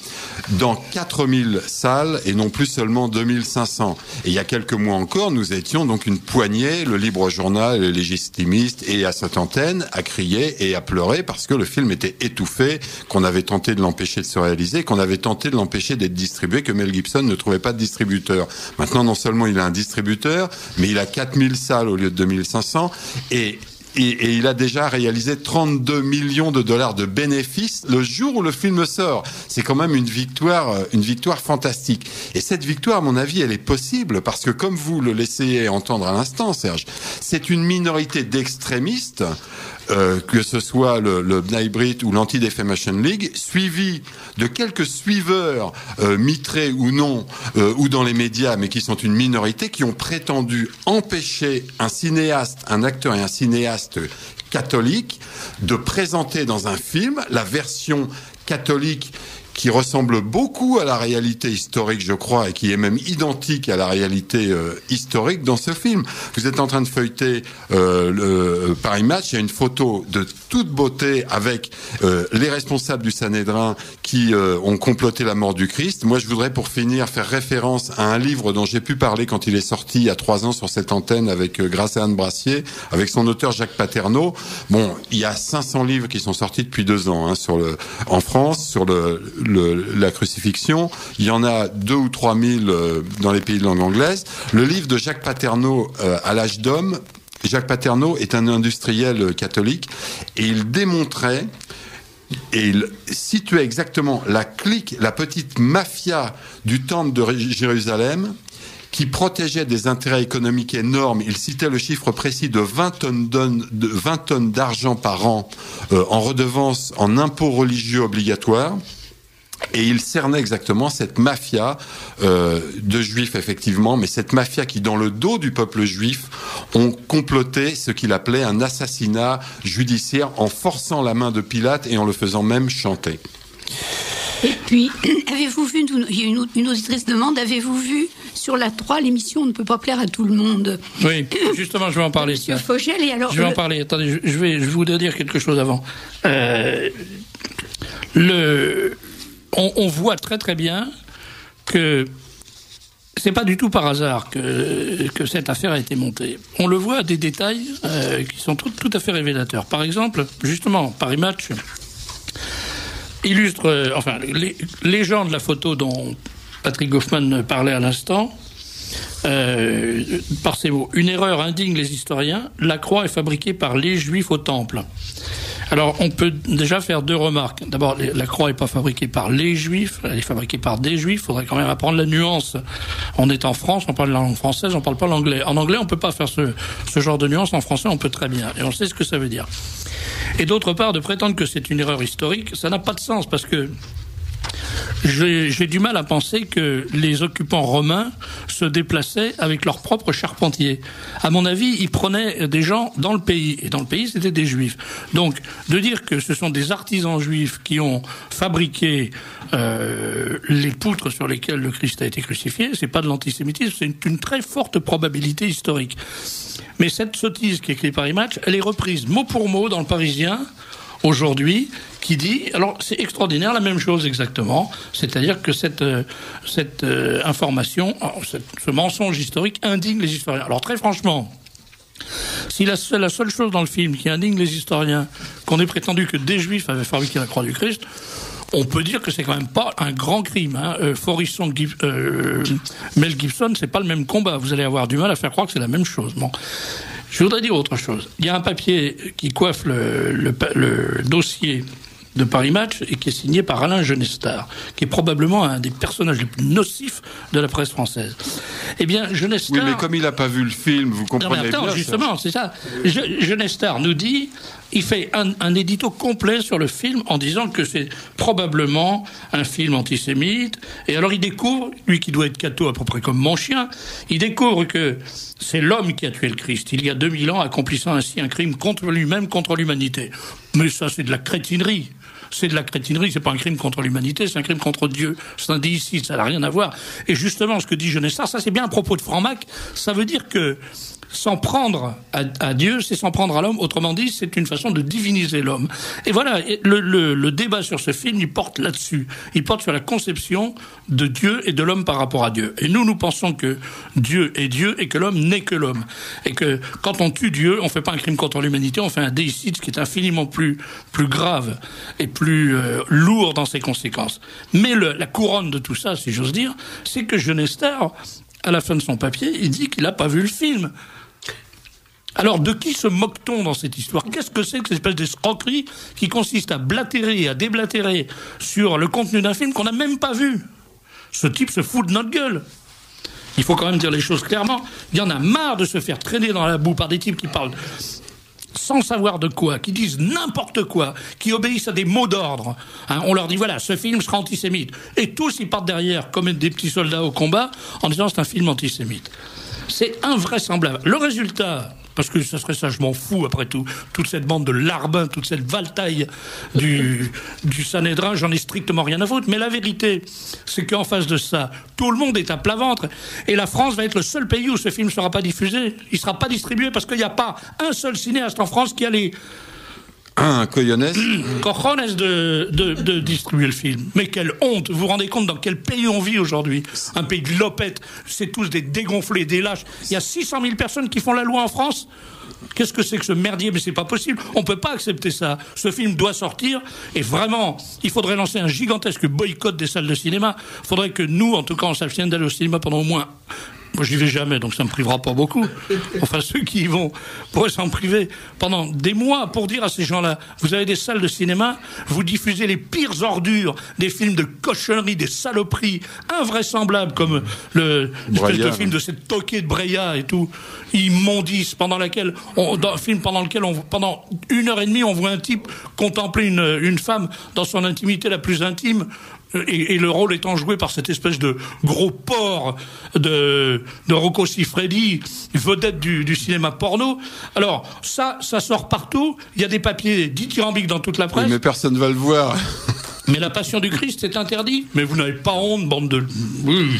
dans 4000 salles et non plus seulement 2500. Et il y a quelques mois encore, nous étions donc une poignée, le Libre Journal, les Légitimistes et à cette antenne, à crier et à pleurer parce que le film était étouffé, qu'on avait tenté de l'empêcher de se réaliser, qu'on avait tenté de l'empêcher d'être distribué, que Mel Gibson ne trouvait pas de distributeur. Maintenant, non seulement il a un distributeur, mais il a 4000 salles au lieu de 2500 et il a déjà réalisé 32 millions de dollars de bénéfices le jour où le film sort. C'est quand même une victoire fantastique. Et cette victoire, à mon avis, elle est possible parce que, comme vous le laissez entendre à l'instant, Serge, c'est une minorité d'extrémistes, que ce soit le B'nai B'rith ou l'Anti-Defamation League, suivi de quelques suiveurs mitrés ou non, ou dans les médias, mais qui sont une minorité, qui ont prétendu empêcher un acteur et un cinéaste catholique de présenter dans un film la version catholique qui ressemble beaucoup à la réalité historique, je crois, et qui est même identique à la réalité historique dans ce film. Vous êtes en train de feuilleter le Paris Match, il y a une photo de toute beauté avec les responsables du Sanhédrin qui ont comploté la mort du Christ. Moi, je voudrais, pour finir, faire référence à un livre dont j'ai pu parler quand il est sorti il y a 3 ans sur cette antenne avec Grâce et Anne Brassier, avec son auteur Jacques Paterno. Bon, il y a 500 livres qui sont sortis depuis 2 ans en France sur la crucifixion. Il y en a 2 ou 3 000 dans les pays de langue anglaise. Le livre de Jacques Paterno, À l'âge d'homme, Jacques Paterno est un industriel catholique et il démontrait et il situait exactement la clique, la petite mafia du temple de Jérusalem qui protégeait des intérêts économiques énormes. Il citait le chiffre précis de 20 tonnes d'argent par an en redevances, en impôts religieux obligatoires. Et il cernait exactement cette mafia de juifs, effectivement, mais cette mafia qui, dans le dos du peuple juif, ont comploté ce qu'il appelait un assassinat judiciaire en forçant la main de Pilate et en le faisant même chanter. Et puis, avez-vous vu, il y a une auditrice demande, avez-vous vu sur la 3 l'émission On ne peut pas plaire à tout le monde? Oui, justement, je vais en parler. Monsieur Fogel, et alors... Je vais en parler, attendez, je voudrais dire quelque chose avant. On voit très très bien que c'est pas du tout par hasard que cette affaire a été montée. On le voit à des détails qui sont tout à fait révélateurs. Par exemple, justement, Paris Match illustre, les gens de la photo dont Patrick Goffman parlait à l'instant, par ces mots. Une erreur indigne les historiens, la croix est fabriquée par les Juifs au Temple. Alors, on peut déjà faire 2 remarques. D'abord, la croix n'est pas fabriquée par les Juifs, elle est fabriquée par des Juifs. Il faudrait quand même apprendre la nuance. On est en France, on parle la langue française, on parle pas l'anglais. En anglais, on peut pas faire ce genre de nuance. En français, on peut très bien. Et on sait ce que ça veut dire. Et d'autre part, de prétendre que c'est une erreur historique, ça n'a pas de sens, parce que j'ai du mal à penser que les occupants romains se déplaçaient avec leurs propres charpentiers. À mon avis, ils prenaient des gens dans le pays, et dans le pays, c'était des juifs. Donc, de dire que ce sont des artisans juifs qui ont fabriqué les poutres sur lesquelles le Christ a été crucifié, c'est pas de l'antisémitisme, c'est une très forte probabilité historique. Mais cette sottise qui est écrite par Image, elle est reprise mot pour mot dans le Parisien, aujourd'hui, qui dit, alors c'est extraordinaire, la même chose exactement, c'est-à-dire que cette information, ce mensonge historique indigne les historiens. Alors très franchement, si la seule chose dans le film qui indigne les historiens, qu'on ait prétendu que des Juifs avaient fabriqué la croix du Christ, on peut dire que c'est quand même pas un grand crime. Forisson, Mel Gibson, c'est pas le même combat. Vous allez avoir du mal à faire croire que c'est la même chose. Bon. Je voudrais dire autre chose. Il y a un papier qui coiffe le dossier de Paris Match et qui est signé par Alain Genestard, qui est probablement un des personnages les plus nocifs de la presse française. Eh bien, Genestard... Oui, mais comme il n'a pas vu le film, vous comprenez bien. Justement, c'est ça. Genestard nous dit... Il fait un édito complet sur le film en disant que c'est probablement un film antisémite. Et alors il découvre, lui qui doit être catho à peu près comme mon chien, il découvre que c'est l'homme qui a tué le Christ, il y a 2000 ans, accomplissant ainsi un crime contre lui-même, contre l'humanité. Mais ça, c'est de la crétinerie. C'est de la crétinerie, c'est pas un crime contre l'humanité, c'est un crime contre Dieu. C'est un déicide, ça n'a rien à voir. Et justement, ce que dit Genestard, ça c'est bien à propos de Franck-Mac, ça veut dire que s'en prendre à Dieu, c'est s'en prendre à l'homme. Autrement dit, c'est une façon de diviniser l'homme. Et voilà, le débat sur ce film, il porte là-dessus. Il porte sur la conception de Dieu et de l'homme par rapport à Dieu. Et nous pensons que Dieu est Dieu et que l'homme n'est que l'homme. Et que quand on tue Dieu, on fait pas un crime contre l'humanité, on fait un déicide qui est infiniment plus grave et plus lourd dans ses conséquences. Mais la couronne de tout ça, si j'ose dire, c'est que Genestard, à la fin de son papier, il dit qu'il n'a pas vu le film. Alors, de qui se moque-t-on dans cette histoire? Qu'est-ce que c'est que cette espèce d'escroquerie qui consiste à blatérer et à déblatérer sur le contenu d'un film qu'on n'a même pas vu? Ce type se fout de notre gueule. Il faut quand même dire les choses clairement. Il y en a marre de se faire traîner dans la boue par des types qui parlent sans savoir de quoi, qui disent n'importe quoi, qui obéissent à des mots d'ordre. On leur dit, voilà, ce film sera antisémite. Et tous, ils partent derrière, comme des petits soldats au combat, en disant c'est un film antisémite. C'est invraisemblable. Le résultat, parce que ça serait ça, je m'en fous après tout, toute cette bande de larbins, toute cette valtaille du Sanhédrin, j'en ai strictement rien à foutre. Mais la vérité, c'est qu'en face de ça, tout le monde est à plat ventre. Et la France va être le seul pays où ce film ne sera pas diffusé. Il ne sera pas distribué parce qu'il n'y a pas un seul cinéaste en France qui a les cojones de distribuer le film. Mais quelle honte! Vous vous rendez compte dans quel pays on vit aujourd'hui? Un pays de lopettes, c'est tous des dégonflés, des lâches. Il y a 600 000 personnes qui font la loi en France. Qu'est-ce que c'est que ce merdier? Mais c'est pas possible. On peut pas accepter ça. Ce film doit sortir. Et vraiment, il faudrait lancer un gigantesque boycott des salles de cinéma. Il faudrait que nous, en tout cas, on s'abstienne d'aller au cinéma pendant au moins... Moi, j'y vais jamais, donc ça me privera pas beaucoup. Enfin, ceux qui y vont pourraient s'en priver pendant des mois pour dire à ces gens-là, vous avez des salles de cinéma, vous diffusez les pires ordures, des films de cochonneries, des saloperies invraisemblables comme l'espèce de film de cette toquée de Breya et tout, immondice, pendant un film pendant lequel pendant 1h30, on voit un type contempler une femme dans son intimité la plus intime. Et le rôle étant joué par cette espèce de gros porc de Rocco Siffredi, vedette du cinéma porno. Alors, ça sort partout. Il y a des papiers dithyrambiques dans toute la presse. Oui, mais personne ne va le voir. Mais la Passion du Christ est interdit. Mais vous n'avez pas honte, bande de... Oui.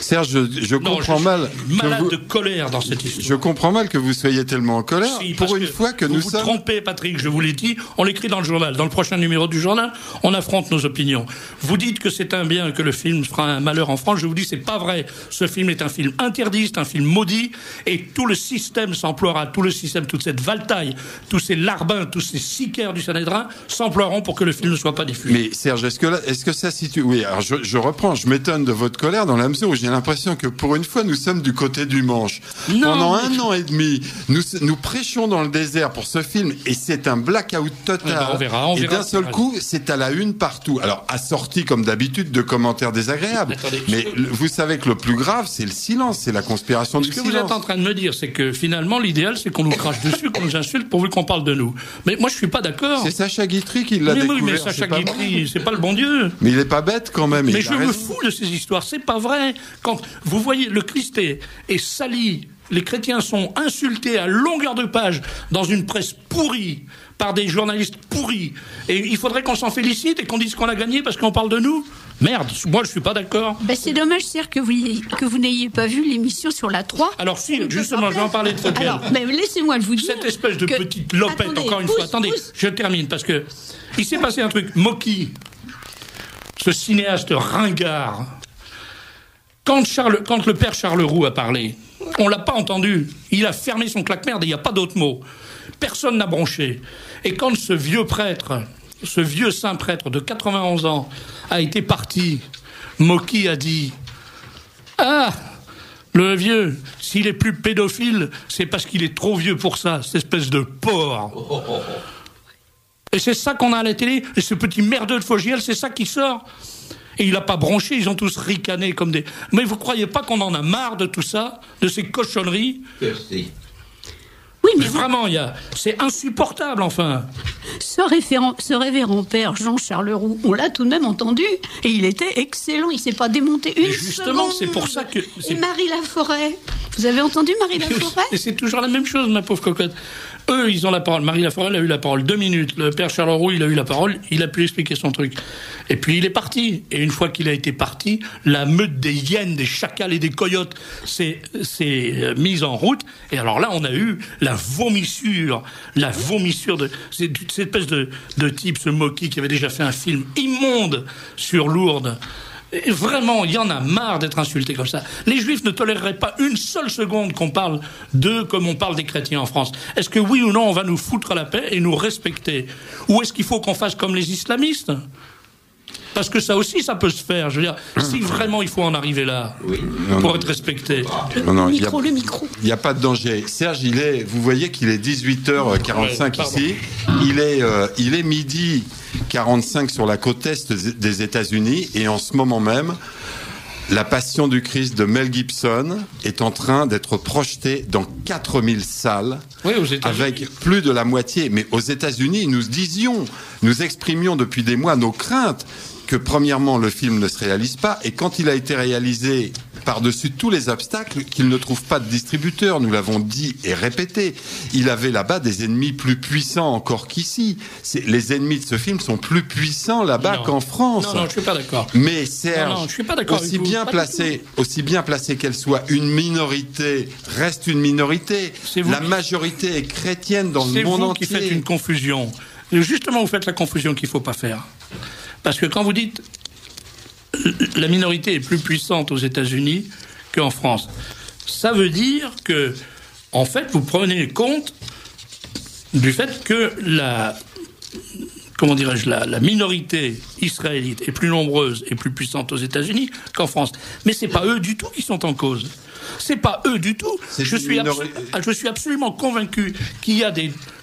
Serge, je comprends mal. Malade de colère dans cette histoire. Je comprends mal que vous soyez tellement en colère. Si, pour une fois que nous sommes... Vous vous trompez, Patrick, je vous l'ai dit. On l'écrit dans le journal. Dans le prochain numéro du journal, on affronte nos opinions. Vous dites que c'est un bien, que le film fera un malheur en France. Je vous dis, c'est pas vrai. Ce film est un film interdit, c'est un film maudit. Et tout le système s'emploiera, toute cette valtaille, tous ces larbins, tous ces sicaires du Sanhédrin s'emploieront pour que le film ne soit pas diffusé. Mais Serge, est-ce que ça situe... Oui, alors je reprends, je m'étonne de votre colère dans la mesure où j'ai l'impression que pour une fois, nous sommes du côté du manche. Non, pendant un an et demi, nous prêchions dans le désert pour ce film et c'est un blackout total. On verra. Et d'un seul coup, c'est à la une partout. Alors, assorti comme d'habitude de commentaires désagréables. Mais vous savez que le plus grave, c'est le silence, c'est la conspiration du silence. Ce que vous êtes en train de me dire, c'est que finalement, l'idéal, c'est qu'on nous crache dessus, qu'on nous insulte pourvu qu'on parle de nous. Mais moi, je suis pas d'accord. C'est Sacha Guitry qui l'a découvert. Oui, mais Sacha Guitry, c'est pas le bon Dieu. Mais il est pas bête quand même. Mais je me fous de ces histoires, c'est pas vrai. Quand vous voyez le Christ est sali, les chrétiens sont insultés à longueur de page dans une presse pourrie, par des journalistes pourris, et il faudrait qu'on s'en félicite et qu'on dise qu'on a gagné parce qu'on parle de nous. Merde, moi je suis pas d'accord. C'est dommage, Serge, que vous n'ayez pas vu l'émission sur la 3. Alors si, justement, je vais en parler de Fauquiel. Alors, laissez-moi le vous dire. Cette espèce de petite lopette, encore une fois. Attendez, je termine, parce que il s'est passé un truc. Mocky, ce cinéaste ringard, quand le père Charles Roux a parlé, on l'a pas entendu. Il a fermé son claque-merde et il n'y a pas d'autre mot. Personne n'a bronché. Et quand ce vieux saint prêtre de 91 ans a été parti, Mocky a dit « Ah, le vieux, s'il est plus pédophile, c'est parce qu'il est trop vieux pour ça, cette espèce de porc. » Et c'est ça qu'on a à la télé, et ce petit merdeux de Fogiel, c'est ça qui sort. Et il n'a pas bronché, ils ont tous ricané comme des... Mais vous croyez pas qu'on en a marre de tout ça, de ces cochonneries? Oui, mais vraiment, c'est insupportable, enfin. Ce révérend père Jean-Charles Roux, on l'a tout de même entendu, et il était excellent, il s'est pas démonté une seconde. Justement, c'est pour ça que... Et Marie Laforêt, vous avez entendu Marie Laforêt? Et c'est toujours la même chose, ma pauvre cocotte. Eux, ils ont la parole. Marie Laforêt, elle a eu la parole 2 minutes. Le père Charles Roux, il a eu la parole. Il a pu expliquer son truc. Et puis, il est parti. Et une fois qu'il a été parti, la meute des hyènes, des chacals et des coyotes s'est mise en route. Et alors là, on a eu la vomissure de cette espèce de type, ce Mocky, qui avait déjà fait un film immonde sur Lourdes. Et vraiment, il y en a marre d'être insulté comme ça. Les Juifs ne toléreraient pas une seule seconde qu'on parle d'eux comme on parle des chrétiens en France. Est-ce que oui ou non, on va nous foutre la paix et nous respecter? Ou est-ce qu'il faut qu'on fasse comme les islamistes? Parce que ça aussi, ça peut se faire. Je veux dire, si vraiment il faut en arriver là, pour être respecté. Le micro. Il n'y a pas de danger. Serge, vous voyez qu'il est 18h45 ici. Il est midi 45 sur la côte est des États-Unis. Et en ce moment même, La Passion du Christ de Mel Gibson est en train d'être projetée dans 4000 salles, avec plus de la moitié. Mais aux États-Unis, nous exprimions depuis des mois nos craintes que, premièrement, le film ne se réalise pas, et quand il a été réalisé par-dessus tous les obstacles, qu'il ne trouve pas de distributeur. Nous l'avons dit et répété. Il avait là-bas des ennemis plus puissants encore qu'ici. Les ennemis de ce film sont plus puissants là-bas qu'en France. Non, je suis pas d'accord. Mais Serge, je suis pas d'accord aussi bien placée qu'elle soit, une minorité reste une minorité. La majorité est chrétienne dans le monde entier. C'est vous qui faites une confusion. Justement, vous faites la confusion qu'il faut pas faire. Parce que quand vous dites la minorité est plus puissante aux États-Unis qu'en France, ça veut dire que, en fait, vous prenez compte du fait que la minorité israélite est plus nombreuse et plus puissante aux États-Unis qu'en France. Mais c'est pas eux du tout qui sont en cause. C'est pas eux du tout. Je suis absolument convaincu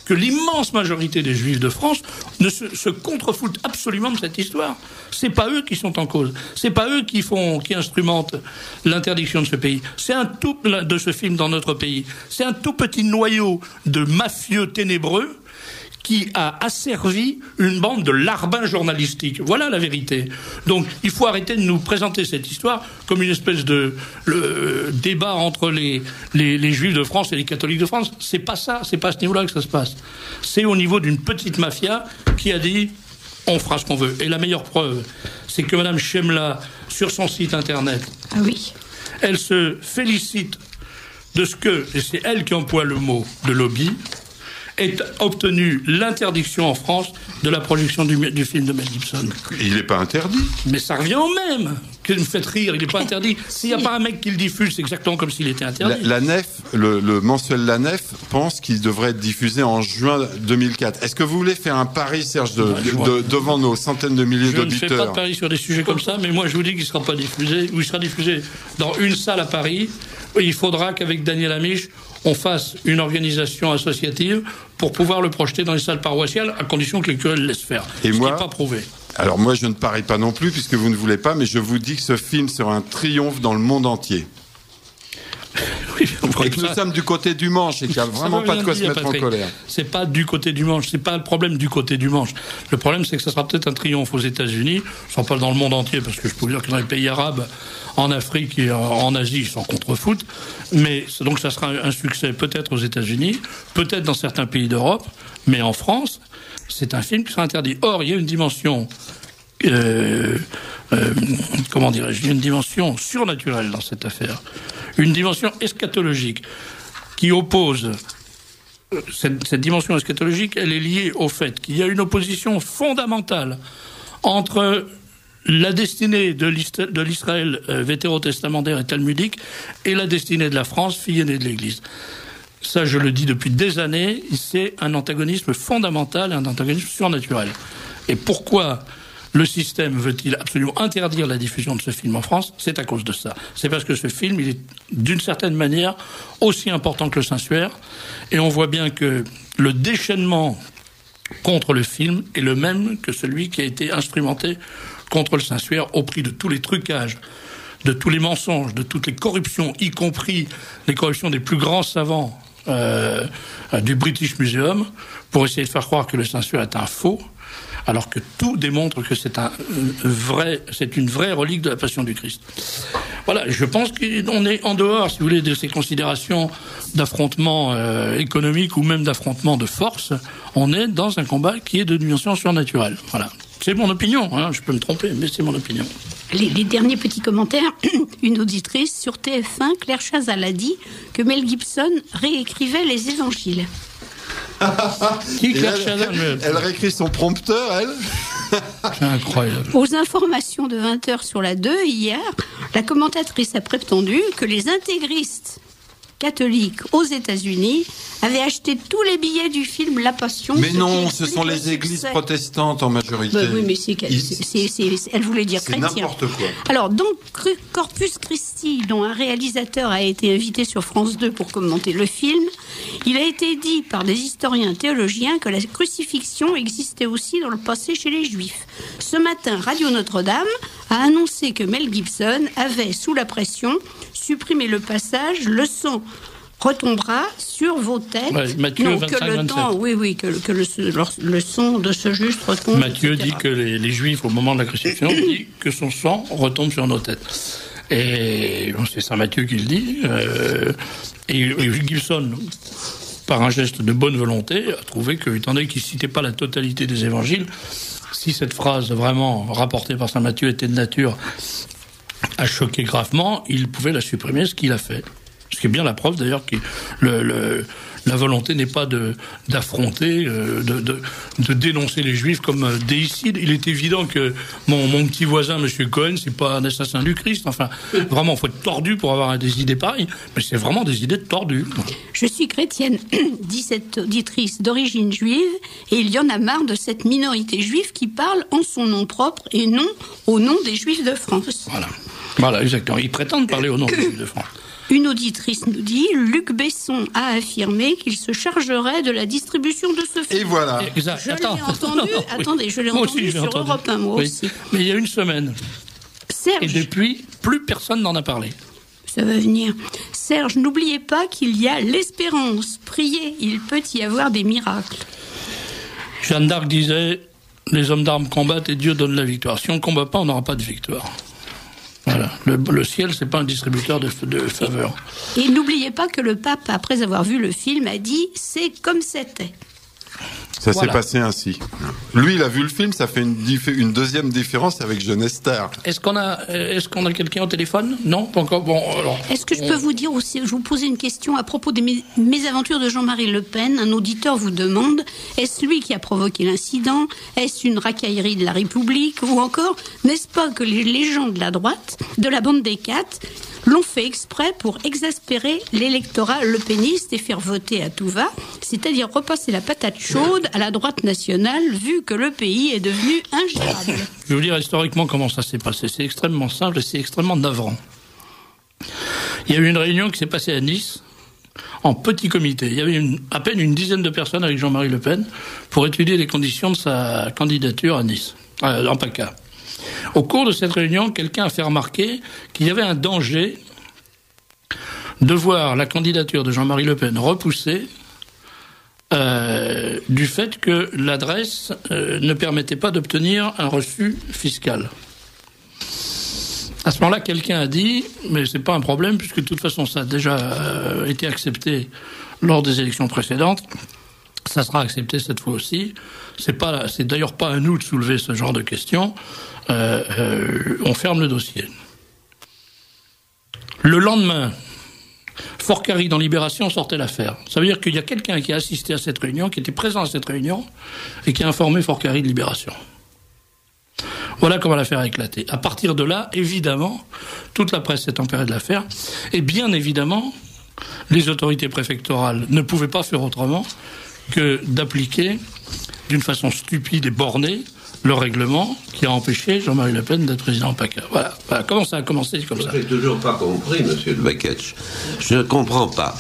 que l'immense majorité des Juifs de France se contrefoutent absolument de cette histoire. C'est pas eux qui sont en cause. C'est pas eux qui instrumentent l'interdiction de ce pays. De ce film dans notre pays. C'est un tout petit noyau de mafieux ténébreux qui a asservi une bande de larbins journalistiques. Voilà la vérité. Donc, il faut arrêter de nous présenter cette histoire comme une espèce de débat entre les Juifs de France et les catholiques de France. C'est pas ça, c'est pas à ce niveau-là que ça se passe. C'est au niveau d'une petite mafia qui a dit « on fera ce qu'on veut ». Et la meilleure preuve, c'est que Mme Chemla, sur son site internet, elle se félicite de ce que, et c'est elle qui emploie le mot de lobby, ait obtenu l'interdiction en France de la projection du film de Mel Gibson. Il n'est pas interdit. Mais ça revient au même. Que vous me faites rire, il n'est pas interdit. S'il n'y a pas un mec qui le diffuse, c'est exactement comme s'il était interdit. La Nef, le mensuel La Nef pense qu'il devrait être diffusé en juin 2004. Est-ce que vous voulez faire un pari, Serge, devant nos centaines de milliers d'auditeurs? Je ne fais pas de pari sur des sujets comme ça, mais moi je vous dis qu'il ne sera pas diffusé, ou il sera diffusé dans une salle à Paris. Il faudra qu'avec Daniel Amiche, on fasse une organisation associative pour pouvoir le projeter dans les salles paroissiales, à condition que les curés le laissent faire. Et ce moi, qui n'est pas prouvé. Alors moi, je ne parie pas non plus, puisque vous ne voulez pas, mais je vous dis que ce film sera un triomphe dans le monde entier. et que nous sommes du côté du manche et qu'il n'y a vraiment pas de quoi se mettre en colère. C'est pas du côté du manche, c'est pas le problème du côté du manche. Le problème, c'est que ça sera peut-être un triomphe aux États-Unis, je ne sera pas dans le monde entier, parce que je peux vous dire que dans les pays arabes, en Afrique et en Asie, ils s'en contrefoutent, mais donc ça sera un succès peut-être aux États-Unis, peut-être dans certains pays d'Europe, mais en France, c'est un film qui sera interdit. Or, il y a une dimension... comment dirais-je, une dimension surnaturelle dans cette affaire, une dimension eschatologique qui oppose cette dimension eschatologique, elle est liée au fait qu'il y a une opposition fondamentale entre la destinée de l'Israël vétérotestamentaire et talmudique et la destinée de la France, fille aînée de l'Église. Ça, je le dis depuis des années, c'est un antagonisme fondamental, un antagonisme surnaturel. Et pourquoi le système veut-il absolument interdire la diffusion de ce film en France? C'est à cause de ça. C'est parce que ce film, il est d'une certaine manière aussi important que le Saint-Suaire. Et on voit bien que le déchaînement contre le film est le même que celui qui a été instrumenté contre le Saint-Suaire au prix de tous les trucages, de tous les mensonges, de toutes les corruptions, y compris les corruptions des plus grands savants du British Museum, pour essayer de faire croire que le Saint-Suaire est un faux, alors que tout démontre que c'est une vraie relique de la Passion du Christ. Voilà, je pense qu'on est en dehors, si vous voulez, de ces considérations d'affrontement économique ou même d'affrontement de force. On est dans un combat qui est de dimension surnaturelle. Voilà. C'est mon opinion, hein, je peux me tromper, mais c'est mon opinion. Les derniers petits commentaires. Une auditrice sur TF1, Claire Chazal, a dit que Mel Gibson réécrivait les évangiles. Elle réécrit son prompteur, elle. C'est incroyable. Aux informations de 20h sur la 2, hier, la commentatrice a prétendu que les intégristes catholiques aux États-Unis avaient acheté tous les billets du film La Passion. Mais non, ce sont les églises protestantes en majorité. Oui, mais elle voulait dire chrétien. C'est n'importe quoi. Alors, donc, Corpus Christi, dont un réalisateur a été invité sur France 2 pour commenter le film, il a été dit par des historiens théologiens que la crucifixion existait aussi dans le passé chez les Juifs. Ce matin, Radio Notre-Dame a annoncé que Mel Gibson avait, sous la pression, supprimé le passage « Le sang retombera sur vos têtes ». Matthieu 25-27. Que le sang de ce juste retombe. Matthieu dit que les Juifs, au moment de la crucifixion, dit que son sang retombe sur nos têtes. Et bon, c'est Saint Matthieu qui le dit. Et Gibson, par un geste de bonne volonté, a trouvé que, étant donné qu'il ne citait pas la totalité des évangiles, si cette phrase vraiment rapportée par Saint Matthieu était de nature à choquer gravement, il pouvait la supprimer, ce qu'il a fait. Ce qui est bien la preuve d'ailleurs que la volonté n'est pas d'affronter, de dénoncer les Juifs comme déicides. Il est évident que mon petit voisin, M. Cohen, c'est pas un assassin du Christ. Enfin, vraiment, il faut être tordu pour avoir des idées pareilles. Mais c'est vraiment des idées tordues. Je suis chrétienne, dit cette auditrice d'origine juive, et il y en a marre de cette minorité juive qui parle en son nom propre et non au nom des Juifs de France. Voilà, exactement. Ils prétendent parler au nom des Juifs de France. Une auditrice nous dit, Luc Besson a affirmé qu'il se chargerait de la distribution de ce film. Et voilà. Exact. Je l'ai entendu, attendez, je l'ai entendu sur Europe 1, moi aussi. Mais il y a une semaine. Serge. Et depuis, plus personne n'en a parlé. Ça va venir. Serge, n'oubliez pas qu'il y a l'espérance. Priez, il peut y avoir des miracles. Jeanne d'Arc disait, les hommes d'armes combattent et Dieu donne la victoire. Si on ne combat pas, on n'aura pas de victoire. Voilà. Le ciel, c'est pas un distributeur de faveurs. Et n'oubliez pas que le pape, après avoir vu le film, a dit « c'est comme c'était ». Ça s'est passé ainsi. Lui, il a vu le film, ça fait une deuxième différence avec Jeunesse Star. Est-ce qu'on a quelqu'un au téléphone? Non, pas encore. Bon, alors. Est-ce que je peux vous dire aussi, je vous posais une question à propos des mésaventures de Jean-Marie Le Pen. Un auditeur vous demande, est-ce lui qui a provoqué l'incident? Est-ce une racaillerie de la République? Ou encore, n'est-ce pas que les gens de la droite, de la bande des quatre, l'ont fait exprès pour exaspérer l'électorat lepéniste et faire voter à tout va, c'est-à-dire repasser la patate chaude à la droite nationale, vu que le pays est devenu ingérable. Je vais vous dire historiquement comment ça s'est passé. C'est extrêmement simple et c'est extrêmement navrant. Il y a eu une réunion qui s'est passée à Nice, en petit comité. Il y avait à peine une dizaine de personnes avec Jean-Marie Le Pen pour étudier les conditions de sa candidature à Nice, en PACA. Au cours de cette réunion, quelqu'un a fait remarquer qu'il y avait un danger de voir la candidature de Jean-Marie Le Pen repoussée du fait que l'adresse ne permettait pas d'obtenir un reçu fiscal. À ce moment-là, quelqu'un a dit, mais c'est pas un problème puisque de toute façon ça a déjà été accepté lors des élections précédentes, ça sera accepté cette fois aussi. C'est d'ailleurs pas à nous de soulever ce genre de questions. On ferme le dossier. Le lendemain, Forcari dans Libération sortait l'affaire. Ça veut dire qu'il y a quelqu'un qui a assisté à cette réunion, qui était présent à cette réunion, et qui a informé Forcari de Libération. Voilà comment l'affaire a éclaté. À partir de là, évidemment, toute la presse s'est emparée de l'affaire, et bien évidemment, les autorités préfectorales ne pouvaient pas faire autrement que d'appliquer, d'une façon stupide et bornée, le règlement qui a empêché Jean-Marie Le Pen d'être président PACA. Voilà. Comment ça a commencé comme ça? Je n'ai toujours pas compris, monsieur de Beketch. Je ne comprends pas.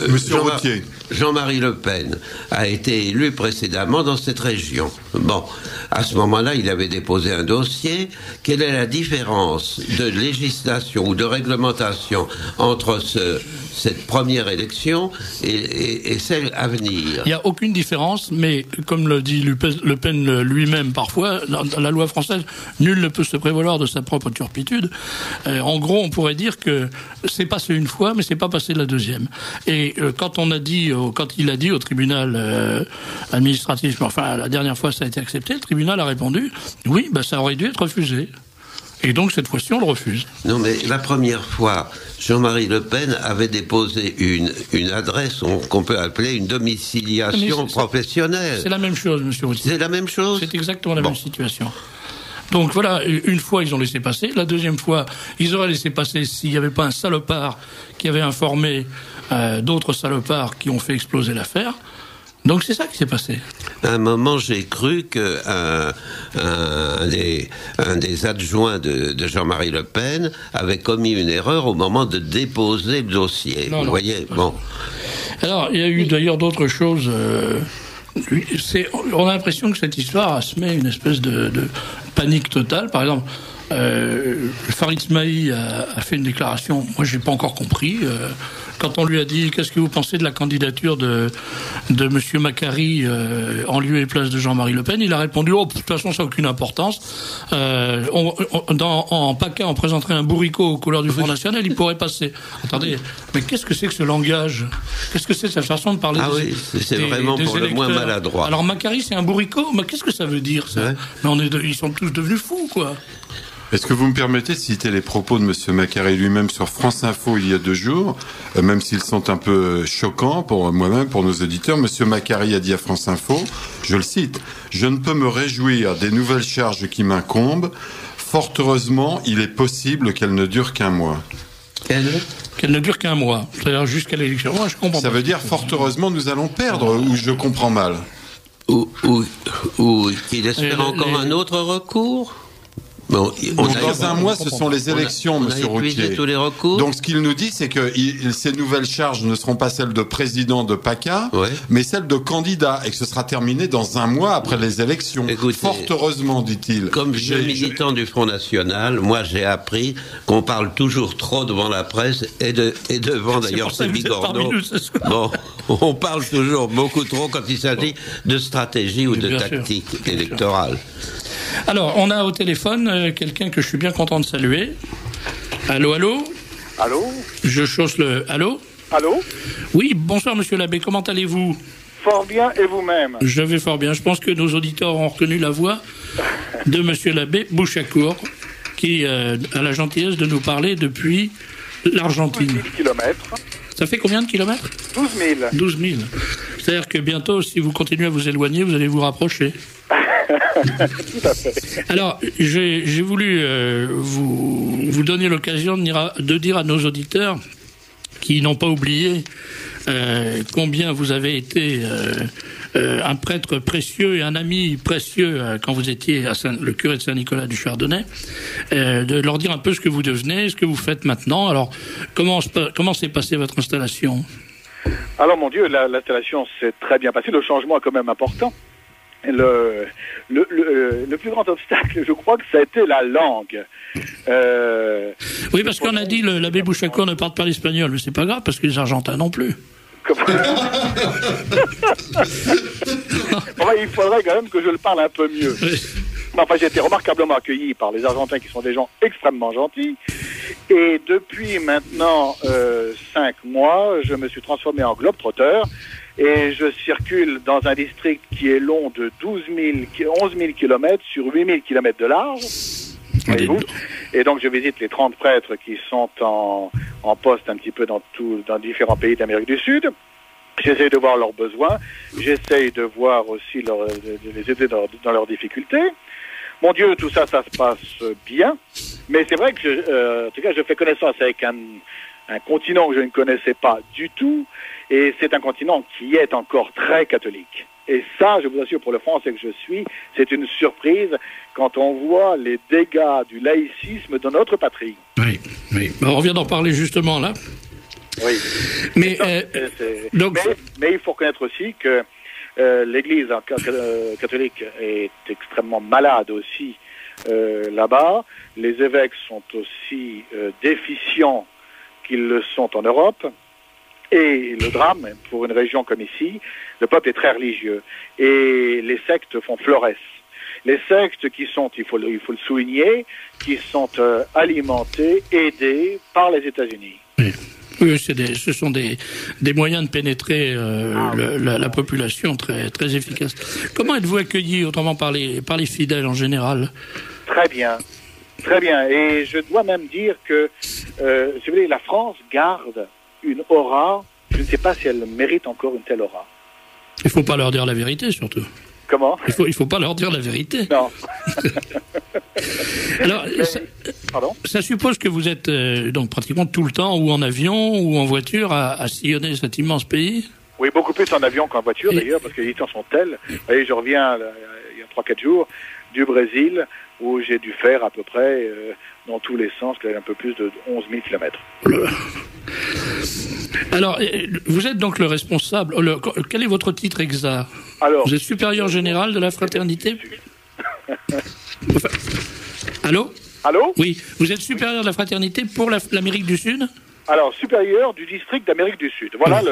Monsieur Routier. Jean-Marie Le Pen a été élu précédemment dans cette région. Bon, à ce moment-là, il avait déposé un dossier. Quelle est la différence de législation ou de réglementation entre cette première élection et celle à venir? Il n'y a aucune différence, mais comme le dit Le Pen lui-même parfois, dans la loi française, nul ne peut se prévaloir de sa propre turpitude. En gros, on pourrait dire que c'est passé une fois, mais c'est pas passé la deuxième. Et quand il a dit au tribunal administratif, enfin la dernière fois ça a été accepté, le tribunal a répondu oui, ça aurait dû être refusé. Et donc cette fois-ci on le refuse. Non, mais la première fois, Jean-Marie Le Pen avait déposé une adresse qu'on peut appeler une domiciliation professionnelle. C'est la même chose, monsieur Routier. C'est la même chose. C'est exactement la même situation. Donc voilà, une fois ils ont laissé passer, la deuxième fois ils auraient laissé passer s'il n'y avait pas un salopard qui avait informé d'autres salopards qui ont fait exploser l'affaire. Donc c'est ça qui s'est passé. À un moment, j'ai cru que un des adjoints de Jean-Marie Le Pen avait commis une erreur au moment de déposer le dossier. Vous voyez, bon. Alors, il y a eu d'ailleurs d'autres choses. On a l'impression que cette histoire a semé une espèce de panique totale. Par exemple, Farid Ismaï a fait une déclaration. Moi, j'ai pas encore compris. Quand on lui a dit qu'est-ce que vous pensez de la candidature de Monsieur Macari en lieu et place de Jean-Marie Le Pen, il a répondu de toute façon ça n'a aucune importance. En PACA on présenterait un bourricot aux couleurs du Front National, il pourrait passer. Attendez, mais qu'est-ce que c'est que ce langage? Qu'est-ce que c'est cette façon de parler? Oui, c'est vraiment pour le moins maladroit. Alors Macari c'est un bourricot, mais qu'est-ce que ça veut dire ça? Ouais. Mais ils sont tous devenus fous quoi. Est-ce que vous me permettez de citer les propos de M. Macari lui-même sur France Info il y a 2 jours, même s'ils sont un peu choquants pour moi-même, pour nos auditeurs. M. Macari a dit à France Info, je le cite, « Je ne peux me réjouir des nouvelles charges qui m'incombent. Fort heureusement, il est possible qu'elles ne durent qu'un mois. » Qu'elle ne dure qu'un mois, c'est-à-dire jusqu'à l'élection. Moi, je comprends ça pas. veut dire, fort heureusement, nous allons perdre, ou je comprends mal. Ou qu'il espère encore un autre recours? Bon, dans un mois, ce sont les élections, Monsieur Routier. Tous les recours. Donc, ce qu'il nous dit, c'est que ces nouvelles charges ne seront pas celles de président de PACA, mais celles de candidat, et que ce sera terminé dans un mois après les élections. Écoutez, fort heureusement, dit-il. Comme vieux militant du Front National, moi j'ai appris qu'on parle toujours trop devant la presse et devant d'ailleurs ces bigorneaux. Bon, on parle toujours beaucoup trop quand il s'agit de stratégie ou de tactique électorale. Alors, on a au téléphone quelqu'un que je suis bien content de saluer. Allô, allô? Allô? Je chausse le... Allô? Allô? Oui, bonsoir Monsieur l'abbé, comment allez-vous? Fort bien, et vous-même? Je vais fort bien. Je pense que nos auditeurs ont reconnu la voix de Monsieur l'abbé Bouchacourt, qui a la gentillesse de nous parler depuis l'Argentine. 12 000 kilomètres. Ça fait combien de kilomètres? 12 000. 12 000. C'est-à-dire que bientôt, si vous continuez à vous éloigner, vous allez vous rapprocher. Tout à fait. Alors, j'ai voulu vous donner l'occasion de dire à nos auditeurs qui n'ont pas oublié combien vous avez été un prêtre précieux et un ami précieux quand vous étiez le curé de Saint-Nicolas du Chardonnay, de leur dire un peu ce que vous devenez, ce que vous faites maintenant. Alors, comment s'est passée votre installation? Alors, mon Dieu, l'installation s'est très bien passée. Le changement est quand même important. Le plus grand obstacle, je crois que ça a été la langue. Oui, parce qu'on a dit l'abbé Bouchacourt ne parle pas l'espagnol, mais c'est pas grave, parce que les Argentins non plus. Bon, il faudrait quand même que je le parle un peu mieux. Enfin, j'ai été remarquablement accueilli par les Argentins qui sont des gens extrêmement gentils. Et depuis maintenant 5 mois, je me suis transformé en globe-trotteur et je circule dans un district qui est long de 11 000 km sur 8 000 km de large. Et donc je visite les 30 prêtres qui sont en poste un petit peu dans différents pays d'Amérique du Sud. J'essaie de voir leurs besoins, j'essaie de voir aussi de les aider dans leurs difficultés. Mon Dieu, tout ça, ça se passe bien, mais c'est vrai que en tout cas, je fais connaissance avec un continent que je ne connaissais pas du tout, et c'est un continent qui est encore très catholique. Et ça, je vous assure, pour le Français que je suis, c'est une surprise quand on voit les dégâts du laïcisme dans notre patrie. Oui, oui. On vient d'en parler justement là. Oui. Mais, mais il faut reconnaître aussi que l'Église catholique est extrêmement malade aussi là-bas. Les évêques sont aussi déficients qu'ils le sont en Europe. Et le drame, pour une région comme ici, le peuple est très religieux. Et les sectes font florès. Les sectes qui sont, il faut le souligner, qui sont alimentées, aidées par les États-Unis. Oui. Oui, ce sont des moyens de pénétrer la population très, très efficaces. Comment êtes-vous accueilli, autrement par les fidèles en général? Très bien. Très bien. Et je dois même dire que, si vous voulez, la France garde une aura, je ne sais pas si elle mérite encore une telle aura. Il ne faut pas leur dire la vérité, surtout. Comment ? Il faut pas leur dire la vérité. Non. Alors, ça suppose que vous êtes donc pratiquement tout le temps ou en avion ou en voiture à sillonner cet immense pays. Oui, beaucoup plus en avion qu'en voiture d'ailleurs, parce que les distances sont telles. Vous voyez, je reviens il y a 3-4 jours du Brésil, où j'ai dû faire à peu près, dans tous les sens, un peu plus de 11 000 km. Alors, vous êtes donc le responsable. Quel est votre titre exact? Alors, vous êtes supérieur général de la fraternité? Allô? Allô? Oui, vous êtes supérieur de la fraternité pour l'Amérique du Sud? Alors, supérieur du district d'Amérique du Sud. Voilà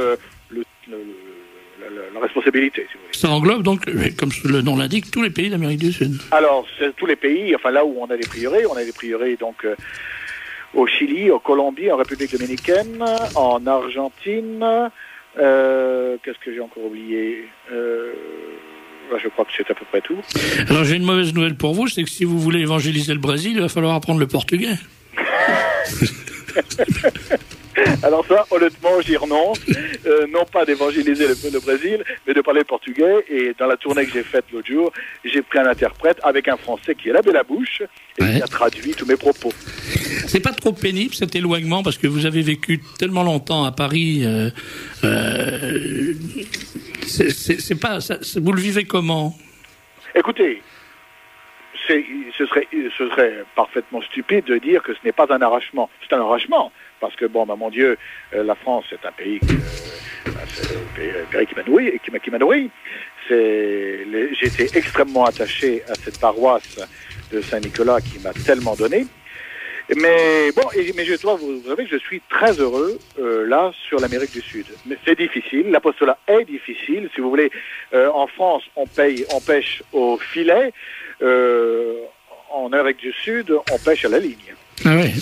la responsabilité, si vous voulez. Ça englobe donc, comme le nom l'indique, tous les pays d'Amérique du Sud. Alors, c'est tous les pays, enfin là où on a des prieurés, donc au Chili, au Colombie, en République dominicaine, en Argentine, qu'est-ce que j'ai encore oublié? Je crois que c'est à peu près tout. Alors j'ai une mauvaise nouvelle pour vous, c'est que si vous voulez évangéliser le Brésil, il va falloir apprendre le portugais. Alors ça, honnêtement, j'y renonce. Non pas d'évangéliser le Brésil, mais de parler portugais. Et dans la tournée que j'ai faite l'autre jour, j'ai pris un interprète avec un Français qui est lavé la bouche et qui a traduit tous mes propos. C'est pas trop pénible cet éloignement parce que vous avez vécu tellement longtemps à Paris. C'est pas. Vous le vivez comment? Écoutez. Ce serait parfaitement stupide de dire que ce n'est pas un arrachement. C'est un arrachement, parce que, mon Dieu, la France, c'est un pays qui m'a nourri. J'étais extrêmement attaché à cette paroisse de Saint-Nicolas qui m'a tellement donné. Mais vous savez que je suis très heureux là sur l'Amérique du Sud. Mais c'est difficile, l'apostolat est difficile. Si vous voulez, en France, on pêche au filet. En Amérique du Sud, on pêche à la ligne. Ah oui.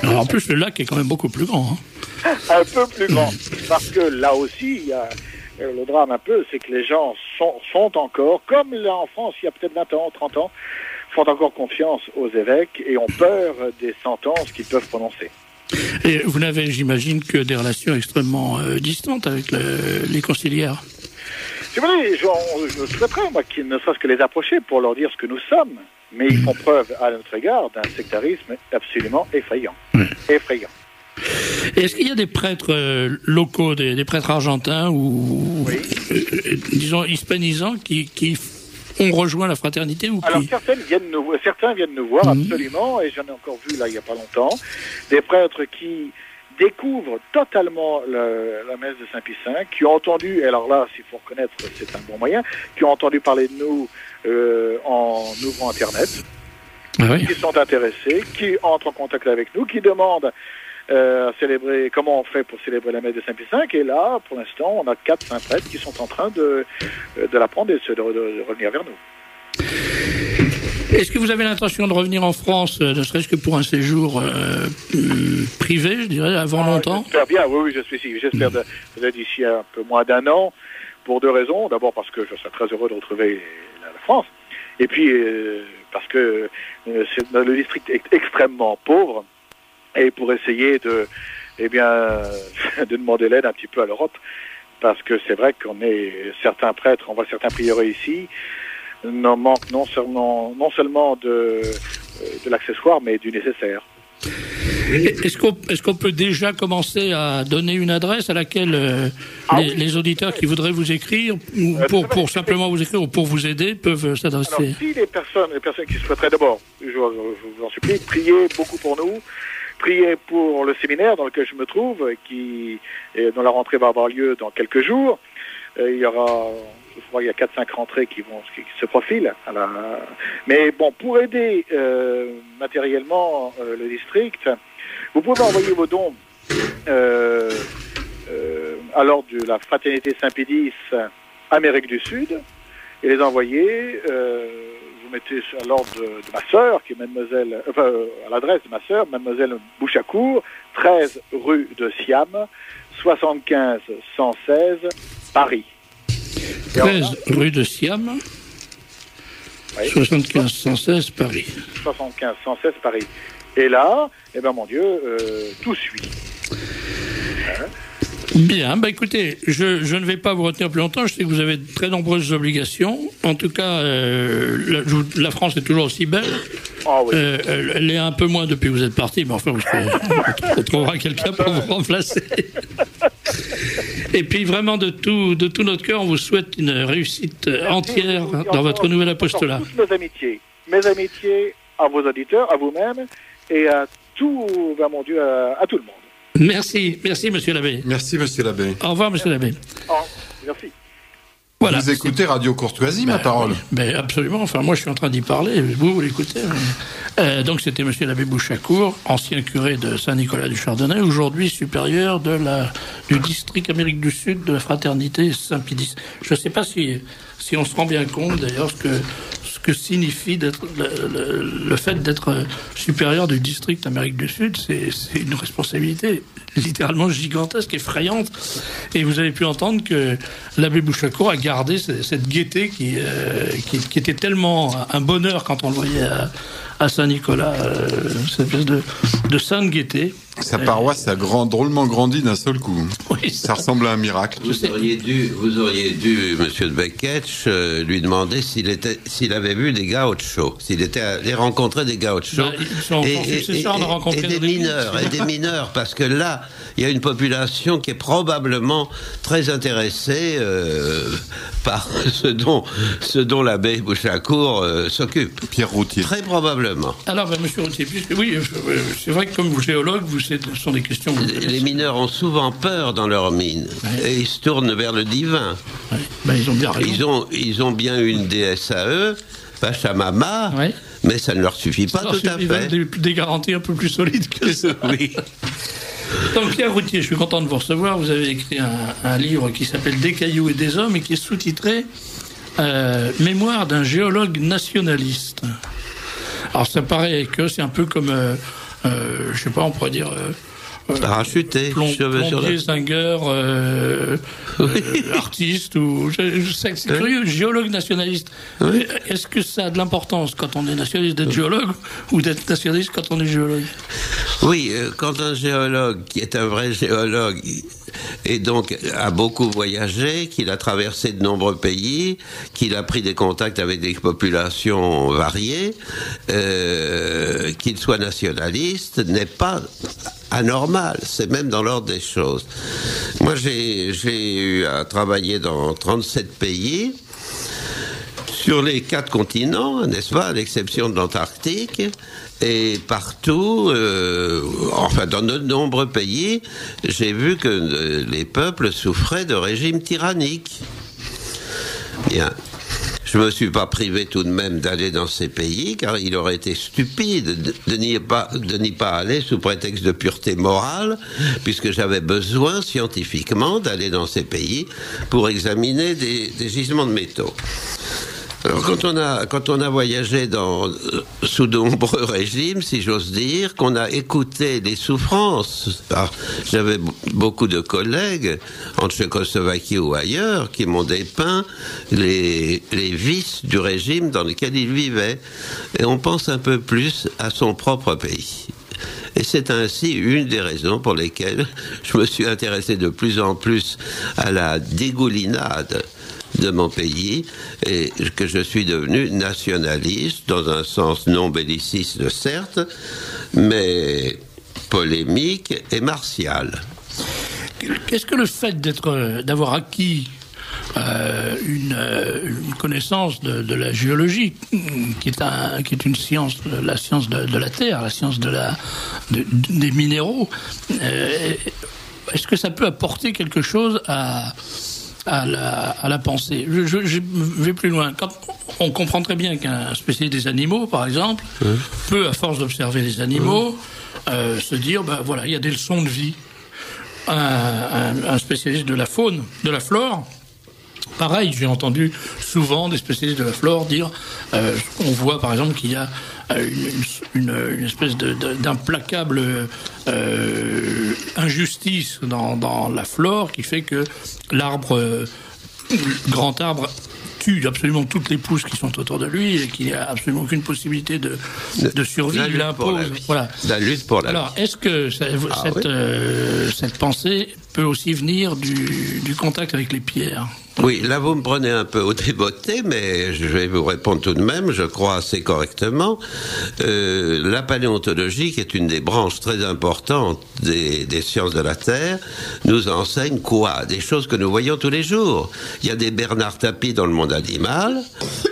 Alors, en plus, le lac est quand même beaucoup plus grand. Hein. Un peu plus grand. Parce que là aussi, il y a le drame un peu, c'est que les gens sont encore, comme là en France, il y a peut-être 20 ans, 30 ans, font encore confiance aux évêques et ont peur des sentences qu'ils peuvent prononcer. Et vous n'avez, j'imagine, que des relations extrêmement distantes avec les conciliaires. Si vous voulez, je souhaiterais, moi, qu'ils ne serait-ce que les approcher pour leur dire ce que nous sommes. Mais ils font preuve, à notre égard, d'un sectarisme absolument effrayant. Oui. Effrayant. Et est-ce qu'il y a des prêtres locaux, des prêtres argentins ou, disons, hispanisants qui ont rejoint la fraternité ou Alors, qui... certains viennent nous voir, absolument, et j'en ai encore vu, là, il n'y a pas longtemps, des prêtres qui découvrent totalement la messe de Saint-Pie V, qui ont entendu, et alors là, s'il faut reconnaître, c'est un bon moyen, qui ont entendu parler de nous en ouvrant Internet. qui sont intéressés, qui entrent en contact avec nous, qui demandent à célébrer, comment on fait pour célébrer la messe de Saint-Pie V. Et là, pour l'instant, on a 4 saints prêtres qui sont en train de l'apprendre et de revenir vers nous. Est-ce que vous avez l'intention de revenir en France, ne serait-ce que pour un séjour privé, je dirais, avant longtemps? J'espère bien, oui, je suis ici. J'espère peut-être d'ici un peu moins d'1 an, pour 2 raisons. D'abord parce que je serais très heureux de retrouver la France. Et puis parce que le district est extrêmement pauvre. Et pour essayer de demander l'aide un petit peu à l'Europe, parce que c'est vrai qu'on est certains prêtres, on voit certains prieurés ici, manquent non seulement de l'accessoire, mais du nécessaire. Est-ce qu'on peut déjà commencer à donner une adresse à laquelle les auditeurs qui voudraient vous écrire, ou pour simplement vous écrire, ou pour vous aider, peuvent s'adresser? Alors, si les personnes qui souhaiteraient, d'abord, je vous en supplie, priez beaucoup pour nous. Priez pour le séminaire dans lequel je me trouve, dont la rentrée va avoir lieu dans quelques jours. Il y aura, je crois, il y a 4-5 rentrées qui se profilent. Mais bon, pour aider matériellement le district, vous pouvez envoyer vos dons à l'ordre de la Fraternité Saint-Pédis Amérique du Sud, et les envoyer. Vous mettez à l'ordre de ma sœur, qui est mademoiselle, à l'adresse de ma sœur, mademoiselle Bouchacourt, 13 rue de Siam, 75 116 Paris. 13 rue de Siam, oui. 75 116 Paris. 75 116 Paris. Et là, mon Dieu, tout suit. Bien, écoutez, je ne vais pas vous retenir plus longtemps, je sais que vous avez de très nombreuses obligations. En tout cas, la France est toujours aussi belle. Oh, oui. Elle est un peu moins depuis que vous êtes parti, mais enfin, on trouvera quelqu'un pour vous remplacer. Et puis vraiment, de tout notre cœur, on vous souhaite une réussite entière dans votre nouvel apostolat. Toutes mes amitiés à vos auditeurs, à vous-même, et à tout, mon Dieu, à tout le monde. Merci, monsieur l'abbé. Merci, monsieur l'abbé. Au revoir, monsieur l'abbé. Merci. Voilà, vous écoutez Radio Courtoisie, ma parole. Absolument. Enfin, moi, je suis en train d'y parler. Vous l'écoutez. Donc, c'était monsieur l'abbé Bouchacourt, ancien curé de Saint-Nicolas du Chardonnay, aujourd'hui supérieur du district Amérique du Sud de la Fraternité Saint-Pédis. Je ne sais pas si on se rend bien compte, d'ailleurs, ce que signifie le fait d'être supérieur du district Amérique du Sud. C'est une responsabilité littéralement gigantesque, effrayante. Et vous avez pu entendre que l'abbé Bouchacourt a gardé cette gaieté qui était tellement un bonheur quand on le voyait à Saint-Nicolas, cette espèce de sainte gaieté. Sa paroisse a drôlement grandi d'un seul coup. Oui, ça ressemble à un miracle. Vous auriez dû, monsieur de Beketch, lui demander s'il avait vu des gauchos, s'il était allé rencontrer des gauchos. Et des mineurs, parce que là, il y a une population qui est probablement très intéressée par ce dont l'abbé Bouchacourt s'occupe. Pierre Routier. Très probablement. Alors, monsieur Routier, puisque oui, c'est vrai que comme géologue, ce sont des questions... Les mineurs ont souvent peur dans leur mine, et ils se tournent vers le divin. Ils ont bien raison. Ils ont bien une déesse à eux, Pachamama, mais ça ne leur suffit pas tout à fait. Des garanties un peu plus solides que ça. Oui. Donc Pierre Routier, je suis content de vous recevoir. Vous avez écrit un livre qui s'appelle Des cailloux et des hommes et qui est sous-titré Mémoire d'un géologue nationaliste. Alors ça paraît que c'est un peu comme, je sais pas, on pourrait dire... parachuté, plombier, zingueur, artiste, ou je sais que c'est curieux, géologue nationaliste. Oui. Est-ce que ça a de l'importance quand on est nationaliste d'être géologue ou d'être nationaliste quand on est géologue? Oui, quand un géologue qui est un vrai géologue et donc a beaucoup voyagé, qu'il a traversé de nombreux pays, qu'il a pris des contacts avec des populations variées, qu'il soit nationaliste n'est pas anormal, c'est même dans l'ordre des choses. Moi, j'ai eu à travailler dans 37 pays, sur les 4 continents, n'est-ce pas, à l'exception de l'Antarctique, et partout, enfin dans de nombreux pays, j'ai vu que les peuples souffraient de régimes tyranniques. Bien. Je me suis pas privé tout de même d'aller dans ces pays, car il aurait été stupide de n'y pas aller sous prétexte de pureté morale, puisque j'avais besoin scientifiquement d'aller dans ces pays pour examiner des gisements de métaux. Alors quand on a voyagé sous de nombreux régimes, si j'ose dire, qu'on a écouté les souffrances, j'avais beaucoup de collègues en Tchécoslovaquie ou ailleurs qui m'ont dépeint les vices du régime dans lequel ils vivaient, et on pense un peu plus à son propre pays. Et c'est ainsi une des raisons pour lesquelles je me suis intéressé de plus en plus à la dégoulinade de mon pays, et que je suis devenu nationaliste, dans un sens non belliciste certes, mais polémique et martial. Qu'est-ce que le fait d'avoir acquis une connaissance de la géologie, qui est une science, la science de la terre, la science des minéraux, est-ce que ça peut apporter quelque chose à la pensée? Je vais plus loin. Quand on comprend très bien qu'un spécialiste des animaux, par exemple, peut, à force d'observer les animaux, se dire, ben voilà, il y a des leçons de vie. Un spécialiste de la faune, de la flore, pareil, j'ai entendu souvent des spécialistes de la flore dire, on voit par exemple qu'il y a une espèce d'implacable injustice dans la flore qui fait que le grand arbre tue absolument toutes les pousses qui sont autour de lui et qu'il n'y a absolument aucune possibilité de survie. Il impose. Voilà. La lutte pour la vie. Alors, est-ce que cette pensée peut aussi venir du contact avec les pierres? Oui, là vous me prenez un peu au débeauté, mais je vais vous répondre tout de même, je crois assez correctement. La paléontologie, qui est une des branches très importantes des sciences de la Terre, nous enseigne quoi? Des choses que nous voyons tous les jours. Il y a des Bernard Tapie dans le monde animal,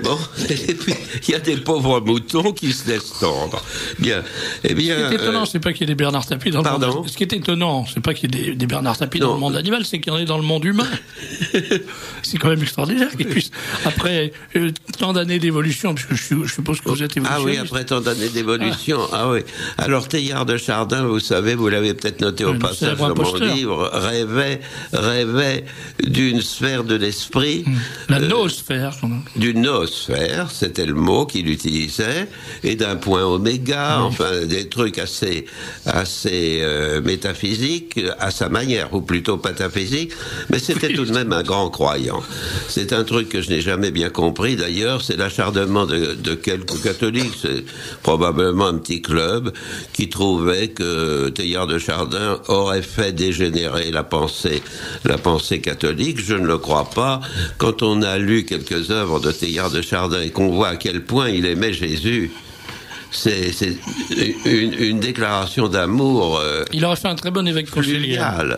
bon, et puis il y a des pauvres moutons qui se laissent tendre. Bien, eh bien. Ce qui est étonnant, c'est pas qu'il y ait des Bernard Tapie dans le monde animal. Ce qui est étonnant, c'est pas qu'il y ait des Bernard Tapie dans le monde animal, c'est qu'il y en ait dans le monde humain. C'est quand même extraordinaire qu'ils puissent, après tant d'années d'évolution, puisque je suppose que vous êtes évolué. Ah oui, après tant d'années d'évolution. Ah oui. Alors Teilhard de Chardin, vous savez, vous l'avez peut-être noté au passage dans mon livre, rêvait d'une sphère de l'esprit. La noosphère. D'une noosphère, c'était le mot qu'il utilisait, et d'un point oméga, enfin des trucs assez métaphysiques, à sa manière, ou plutôt pataphysiques, mais c'était tout de même un grand croyant. C'est un truc que je n'ai jamais bien compris d'ailleurs, c'est l'acharnement de quelques catholiques, c'est probablement un petit club qui trouvait que Teilhard de Chardin aurait fait dégénérer la pensée catholique. Je ne le crois pas. Quand on a lu quelques œuvres de Teilhard de Chardin et qu'on voit à quel point il aimait Jésus, c'est une déclaration d'amour. Il aurait fait un très bon évêque conciliaire.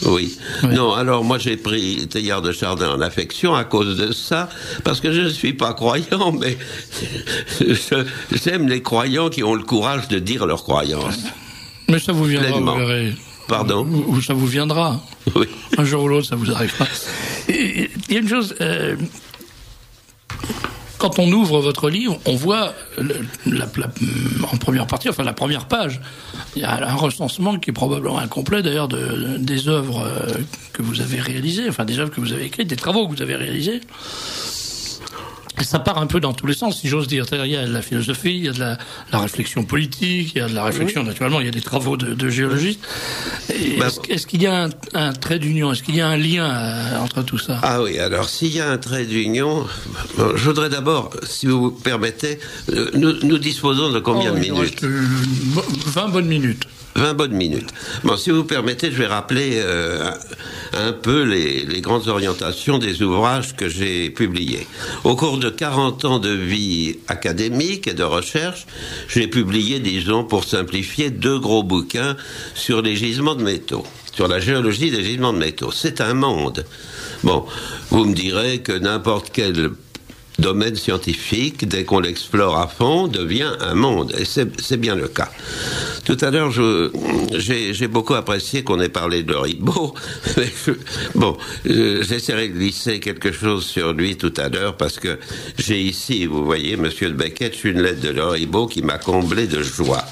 Oui. Non, alors moi j'ai pris Teilhard de Chardin en affection à cause de ça, parce que je ne suis pas croyant, mais j'aime les croyants qui ont le courage de dire leur croyance. Mais ça vous viendra, vous verrez. Pardon ? Ça vous viendra. Oui. Un jour ou l'autre, ça vous arrivera. Il y a une chose... Quand on ouvre votre livre, on voit en première partie, enfin la première page, il y a un recensement qui est probablement incomplet d'ailleurs des œuvres que vous avez réalisées, enfin des œuvres que vous avez écrites, des travaux que vous avez réalisés. Et ça part un peu dans tous les sens, si j'ose dire. C'est-à-dire, il y a de la philosophie, il y a de la réflexion politique, il y a de la réflexion, naturellement, il y a des travaux de géologistes. Est-ce qu'il y a un trait d'union? Est-ce qu'il y a un lien entre tout ça? Ah oui, alors s'il y a un trait d'union, je voudrais d'abord, si vous permettez, nous disposons de combien de minutes? 20 bonnes minutes. 20 bonnes minutes. Bon, si vous permettez, je vais rappeler un peu les grandes orientations des ouvrages que j'ai publiés. Au cours de 40 ans de vie académique et de recherche, j'ai publié, disons, pour simplifier, 2 gros bouquins sur les gisements de métaux, sur la géologie des gisements de métaux. C'est un monde. Bon, vous me direz que n'importe quel domaine scientifique, dès qu'on l'explore à fond, devient un monde. Et c'est bien le cas. Tout à l'heure, j'ai beaucoup apprécié qu'on ait parlé de Ribot. J'essaierai de glisser quelque chose sur lui tout à l'heure, parce que j'ai ici, vous voyez, Monsieur de Beckett, une lettre de Ribot qui m'a comblé de joie.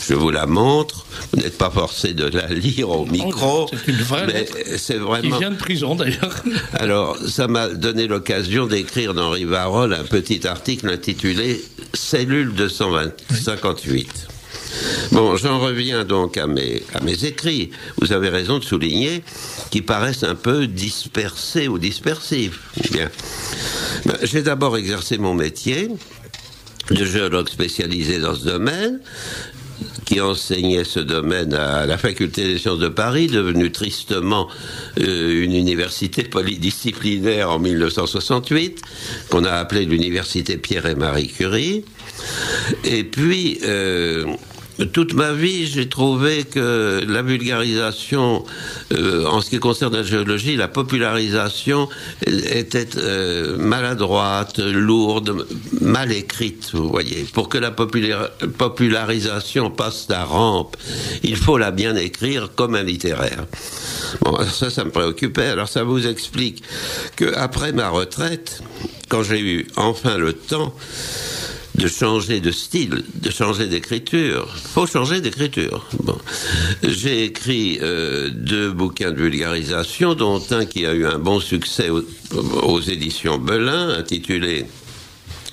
Je vous la montre. Vous n'êtes pas forcé de la lire au micro. C'est une vraie lettre. C'est vraiment... Il vient de prison, d'ailleurs. Alors, ça m'a donné l'occasion d'écrire dans Rivarol un petit article intitulé « Cellule 258 ». Bon, j'en reviens donc à mes écrits. Vous avez raison de souligner qu'ils paraissent un peu dispersés ou dispersifs. Bien. J'ai d'abord exercé mon métier de géologue spécialisé dans ce domaine, qui enseignait ce domaine à la Faculté des sciences de Paris, devenue tristement une université polydisciplinaire en 1968, qu'on a appelée l'université Pierre et Marie Curie. Et puis, toute ma vie, j'ai trouvé que la vulgarisation, en ce qui concerne la géologie, la popularisation était maladroite, lourde, mal écrite, vous voyez. Pour que la popularisation passe la rampe, il faut la bien écrire comme un littéraire. Bon, ça me préoccupait. Alors ça vous explique qu'après ma retraite, quand j'ai eu enfin le temps de changer de style, de changer d'écriture. Faut changer d'écriture. Bon. J'ai écrit 2 bouquins de vulgarisation, dont un qui a eu un bon succès aux éditions Belin,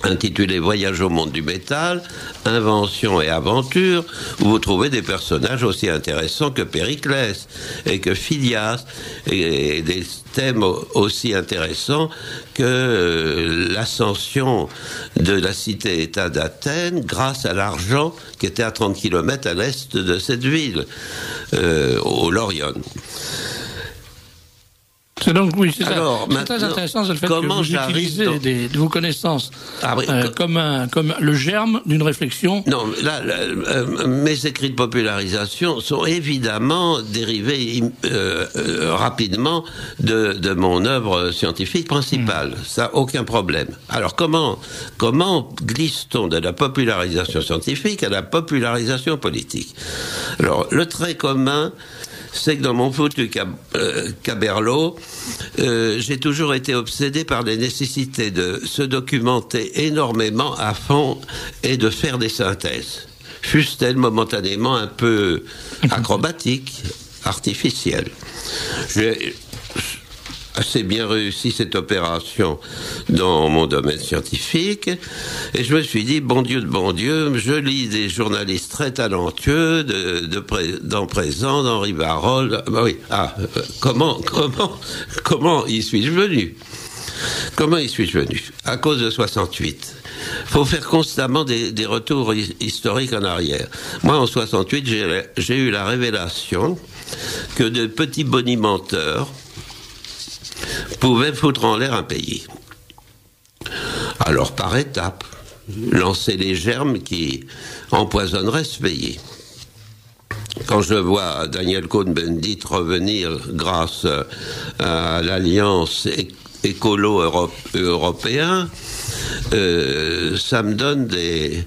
intitulé Voyage au monde du métal, Invention et aventure, où vous trouvez des personnages aussi intéressants que Périclès et que Phidias, et des thèmes aussi intéressants que l'ascension de la cité-État d'Athènes grâce à l'argent qui était à 30 km à l'est de cette ville, au Lorion. C'est donc, oui, c'est ça. C'est très intéressant, c'est le fait que vous utilisez de vos connaissances comme le germe d'une réflexion. Non, là, mes écrits de popularisation sont évidemment dérivés rapidement de mon œuvre scientifique principale. Ça, aucun problème. Alors, comment glisse-t-on de la popularisation scientifique à la popularisation politique? Alors, le trait commun, c'est que dans mon foutu caberlot, j'ai toujours été obsédé par les nécessités de se documenter énormément à fond et de faire des synthèses, fussent-elles momentanément un peu acrobatiques, artificielles. J'ai assez bien réussi cette opération dans mon domaine scientifique, et je me suis dit, bon Dieu de bon Dieu, je lis des journalistes très talentueux, dans Présent, dans Rivarol. Comment y suis-je venu? Comment y suis-je venu? À cause de 68. Faut faire constamment des retours historiques en arrière. Moi, en 68, j'ai eu la révélation que de petits bonimenteurs pouvaient foutre en l'air un pays. Alors, par étapes, lancer les germes qui empoisonneraient ce pays. Quand je vois Daniel Cohn-Bendit revenir grâce à l'alliance écolo-européen, ça me donne des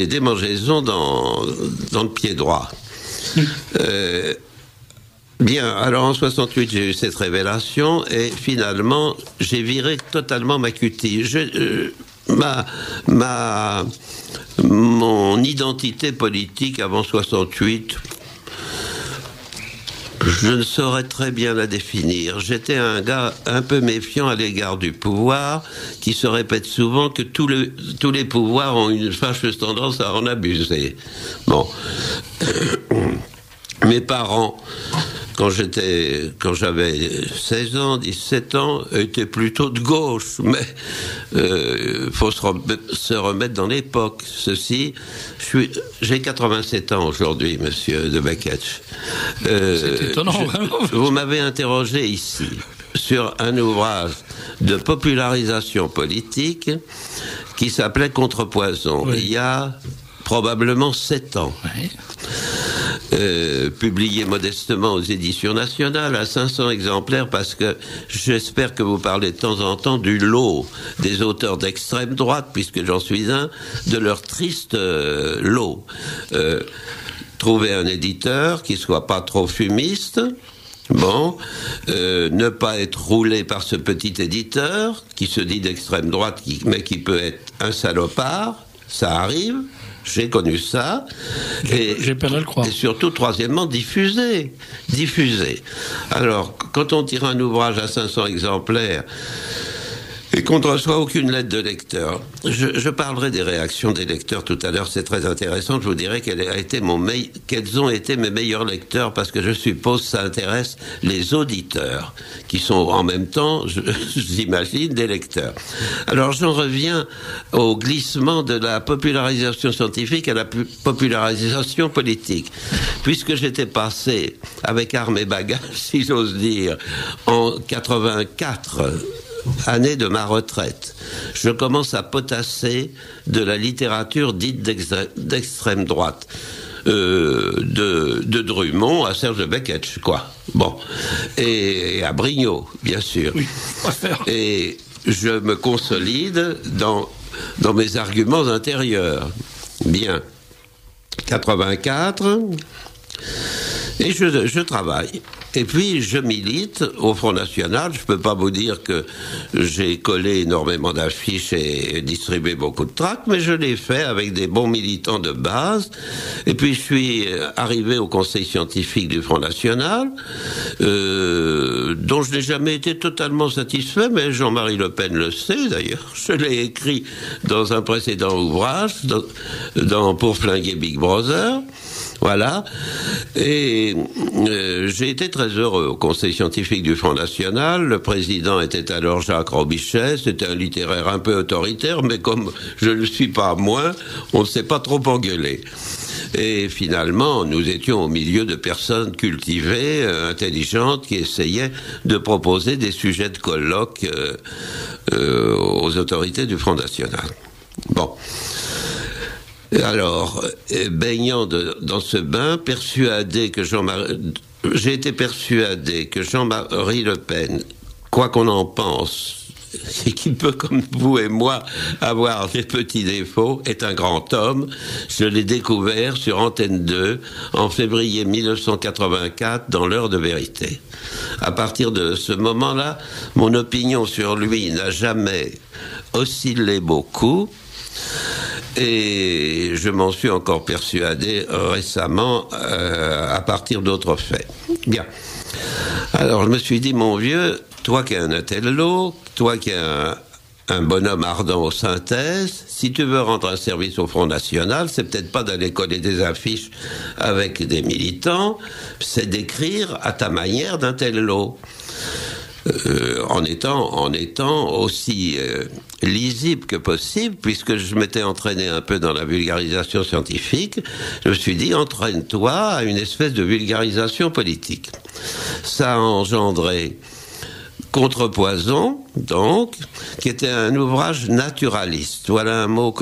démangeaisons dans le pied droit. Bien, alors en 68, j'ai eu cette révélation et finalement, j'ai viré totalement ma cutie. Mon identité politique avant 68, je ne saurais très bien la définir. J'étais un gars un peu méfiant à l'égard du pouvoir, qui se répète souvent que tous les pouvoirs ont une fâcheuse tendance à en abuser. Bon. Mes parents, quand j'avais 16 ans, 17 ans, étaient plutôt de gauche, mais faut se remettre dans l'époque. J'ai 87 ans aujourd'hui, monsieur de Beckett. C'est étonnant, vraiment. Vous m'avez interrogé ici sur un ouvrage de popularisation politique qui s'appelait Contrepoison, oui. Il y a probablement 7 ans. Oui. publié modestement aux éditions nationales à 500 exemplaires, parce que j'espère que vous parlez de temps en temps du lot des auteurs d'extrême droite, puisque j'en suis un, de leur triste lot. Trouver un éditeur qui soit pas trop fumiste, ne pas être roulé par ce petit éditeur qui se dit d'extrême droite, mais qui peut être un salopard, ça arrive. J'ai connu ça. J'ai peine à le croire. Et surtout, troisièmement, diffuser. Alors, quand on tire un ouvrage à 500 exemplaires et qu'on ne reçoit aucune lettre de lecteur, je parlerai des réactions des lecteurs tout à l'heure, c'est très intéressant. Je vous dirai quels ont été mes meilleurs lecteurs, parce que je suppose que ça intéresse les auditeurs, qui sont en même temps, j'imagine, des lecteurs. Alors j'en reviens au glissement de la popularisation scientifique à la popularisation politique. Puisque j'étais passé avec armes et bagages, si j'ose dire, en 84, année de ma retraite, je commence à potasser de la littérature dite d'extrême droite, de Drummond à Serge Becketch, quoi. Et à Brignot, bien sûr. Oui, on va faire. Et je me consolide dans mes arguments intérieurs. Bien. 84, et je travaille. Et puis, je milite au Front National. Je peux pas vous dire que j'ai collé énormément d'affiches et distribué beaucoup de tracts, mais je l'ai fait avec des bons militants de base. Et puis, je suis arrivé au Conseil scientifique du Front National, dont je n'ai jamais été totalement satisfait, mais Jean-Marie Le Pen le sait d'ailleurs. Je l'ai écrit dans un précédent ouvrage, pour flinguer Big Brother. Voilà. Et j'ai été très heureux au Conseil scientifique du Front National. Le président était alors Jacques Robichet. C'était un littéraire un peu autoritaire, mais comme je ne le suis pas moins, on ne s'est pas trop engueulé. Et finalement, nous étions au milieu de personnes cultivées, intelligentes, qui essayaient de proposer des sujets de colloque aux autorités du Front National. Alors, baignant dans ce bain, j'ai été persuadé que Jean-Marie Le Pen, quoi qu'on en pense, et qui peut, comme vous et moi, avoir des petits défauts, est un grand homme. Je l'ai découvert sur Antenne 2 en février 1984 dans l'heure de vérité. À partir de ce moment-là, mon opinion sur lui n'a jamais oscillé beaucoup. Et je m'en suis encore persuadé récemment à partir d'autres faits. Bien. Alors je me suis dit, mon vieux, toi qui es un intello, toi qui es un bonhomme ardent aux synthèses, si tu veux rendre un service au Front National, c'est peut-être pas d'aller coller des affiches avec des militants, c'est d'écrire à ta manière d'intello. En étant aussi lisible que possible, puisque je m'étais entraîné un peu dans la vulgarisation scientifique, je me suis dit, entraîne-toi à une espèce de vulgarisation politique. Ça a engendré Contrepoison, donc, qui était un ouvrage naturaliste. Voilà un mot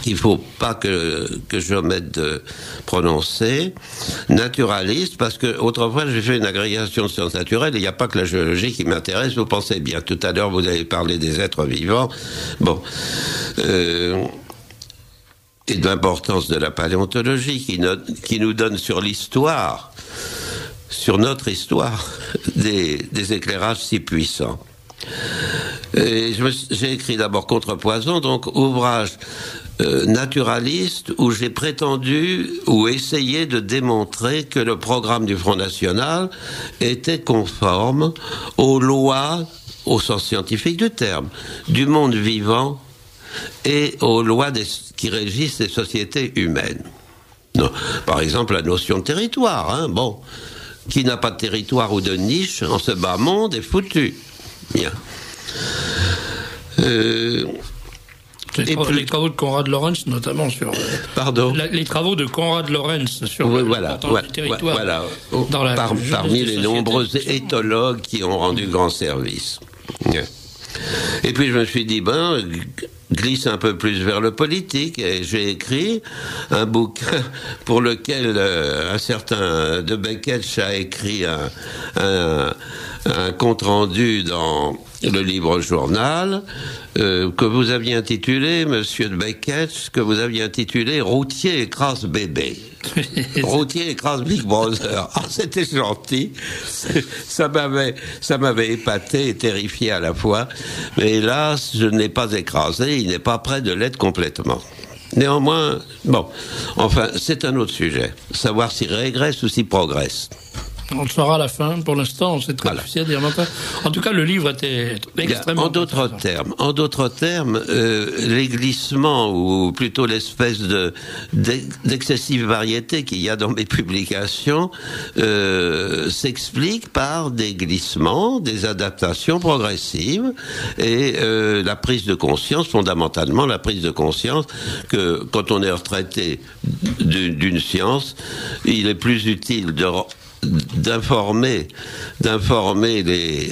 qu'il faut pas que j'omette de prononcer. Naturaliste, parce que autrefois j'ai fait une agrégation de sciences naturelles, et il n'y a pas que la géologie qui m'intéresse, vous pensez bien. Tout à l'heure vous avez parlé des êtres vivants. Et de l'importance de la paléontologie qui nous donne sur l'histoire, sur notre histoire, des éclairages si puissants. Et j'ai écrit d'abord Contrepoison, donc ouvrage naturaliste où j'ai prétendu ou essayé de démontrer que le programme du Front National était conforme aux lois, au sens scientifique du terme, du monde vivant et aux lois qui régissent les sociétés humaines. Non. Par exemple, la notion de territoire. Qui n'a pas de territoire ou de niche en ce bas monde est foutu. Bien. Les travaux de Konrad Lorenz, notamment sur... Pardon. Les travaux de Konrad Lorenz sur le territoire. Parmi les nombreux éthologues qui ont rendu grand service. Et puis je me suis dit, glisse un peu plus vers le politique, et j'ai écrit un bouquin pour lequel un certain De Beketch a écrit un compte-rendu dans le Libre Journal, que vous aviez intitulé, monsieur De Beketch, que vous aviez intitulé « Routier écrase bébé ». Routier écrase Big Brother. Ah, c'était gentil. Ça m'avait épaté et terrifié à la fois. Mais hélas, je ne l'ai pas écrasé. Il n'est pas prêt de l'être complètement. Néanmoins, bon, enfin, c'est un autre sujet. Savoir s'il régresse ou s'il progresse. On le saura à la fin. Pour l'instant, c'est très difficile à dire. En tout cas, le livre était extrêmement... En d'autres termes, les glissements, ou plutôt l'espèce d'excessive variété qu'il y a dans mes publications, s'explique par des glissements, des adaptations progressives, et la prise de conscience, fondamentalement la prise de conscience que quand on est retraité d'une science, il est plus utile d'informer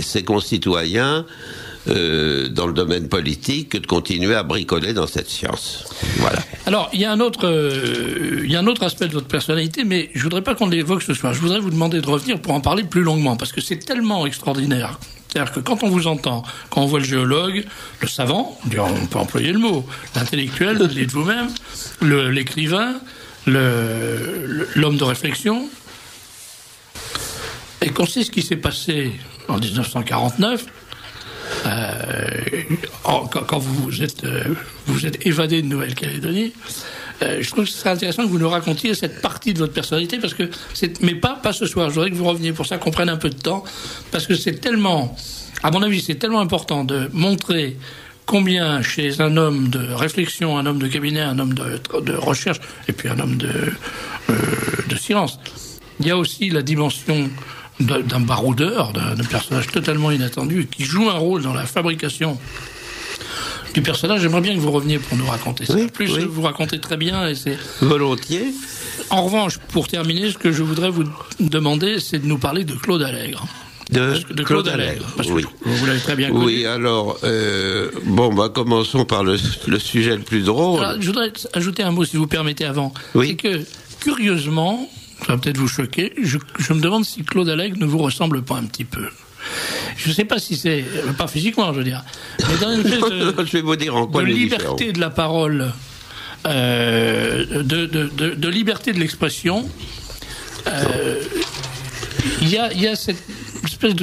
ses concitoyens dans le domaine politique que de continuer à bricoler dans cette science. Voilà. Alors, il y a un autre aspect de votre personnalité, mais je voudrais pas qu'on l'évoque ce soir. Je voudrais vous demander de revenir pour en parler plus longuement, parce que c'est tellement extraordinaire. C'est-à-dire que quand on vous entend, quand on voit le géologue, le savant, on peut employer le mot, l'intellectuel, vous dites vous-même, l'écrivain, l'homme de réflexion, et qu'on sait ce qui s'est passé en 1949, quand vous êtes évadé de Nouvelle-Calédonie, je trouve que ce serait intéressant que vous nous racontiez cette partie de votre personnalité, parce que mais pas ce soir. Je voudrais que vous reveniez pour ça, qu'on prenne un peu de temps, parce que c'est tellement, à mon avis, c'est tellement important de montrer combien chez un homme de réflexion, un homme de cabinet, un homme de recherche, et puis un homme de science, il y a aussi la dimension d'un baroudeur, d'un personnage totalement inattendu, qui joue un rôle dans la fabrication du personnage. J'aimerais bien que vous reveniez pour nous raconter ça. Vous racontez très bien, et c'est... Volontiers. En revanche, pour terminer, ce que je voudrais vous demander, c'est de nous parler de Claude Allègre. De Claude Allègre, parce que vous l'avez très bien connu. Oui, alors, commençons par le sujet le plus drôle. Alors, je voudrais ajouter un mot, si vous permettez, avant. Oui. C'est que, curieusement, ça va peut-être vous choquer, je me demande si Claude Allègre ne vous ressemble pas un petit peu. Je ne sais pas si c'est... Pas physiquement, je veux dire. Mais dans une espèce je vais vous dire en quoi de liberté de la parole, de liberté de l'expression, il y a cette espèce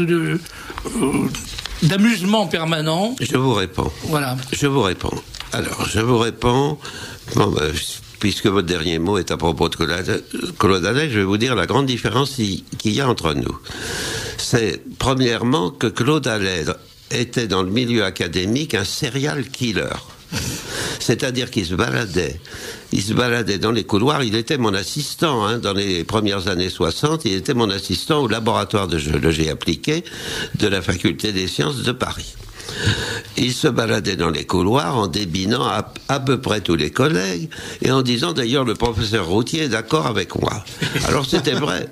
d'amusement permanent. Je vous réponds. Voilà. Je vous réponds. Alors, je vous réponds... puisque votre dernier mot est à propos de Claude Allègre, je vais vous dire la grande différence qu'il y a entre nous. C'est, premièrement, que Claude Allègre était dans le milieu académique un serial killer. C'est-à-dire qu'il se baladait dans les couloirs. Il était mon assistant, dans les premières années 60, il était mon assistant au laboratoire de géologie appliquée de la Faculté des sciences de Paris. Il se baladait dans les couloirs en débinant à peu près tous les collègues et en disant d'ailleurs le professeur Routier est d'accord avec moi. Alors c'était vrai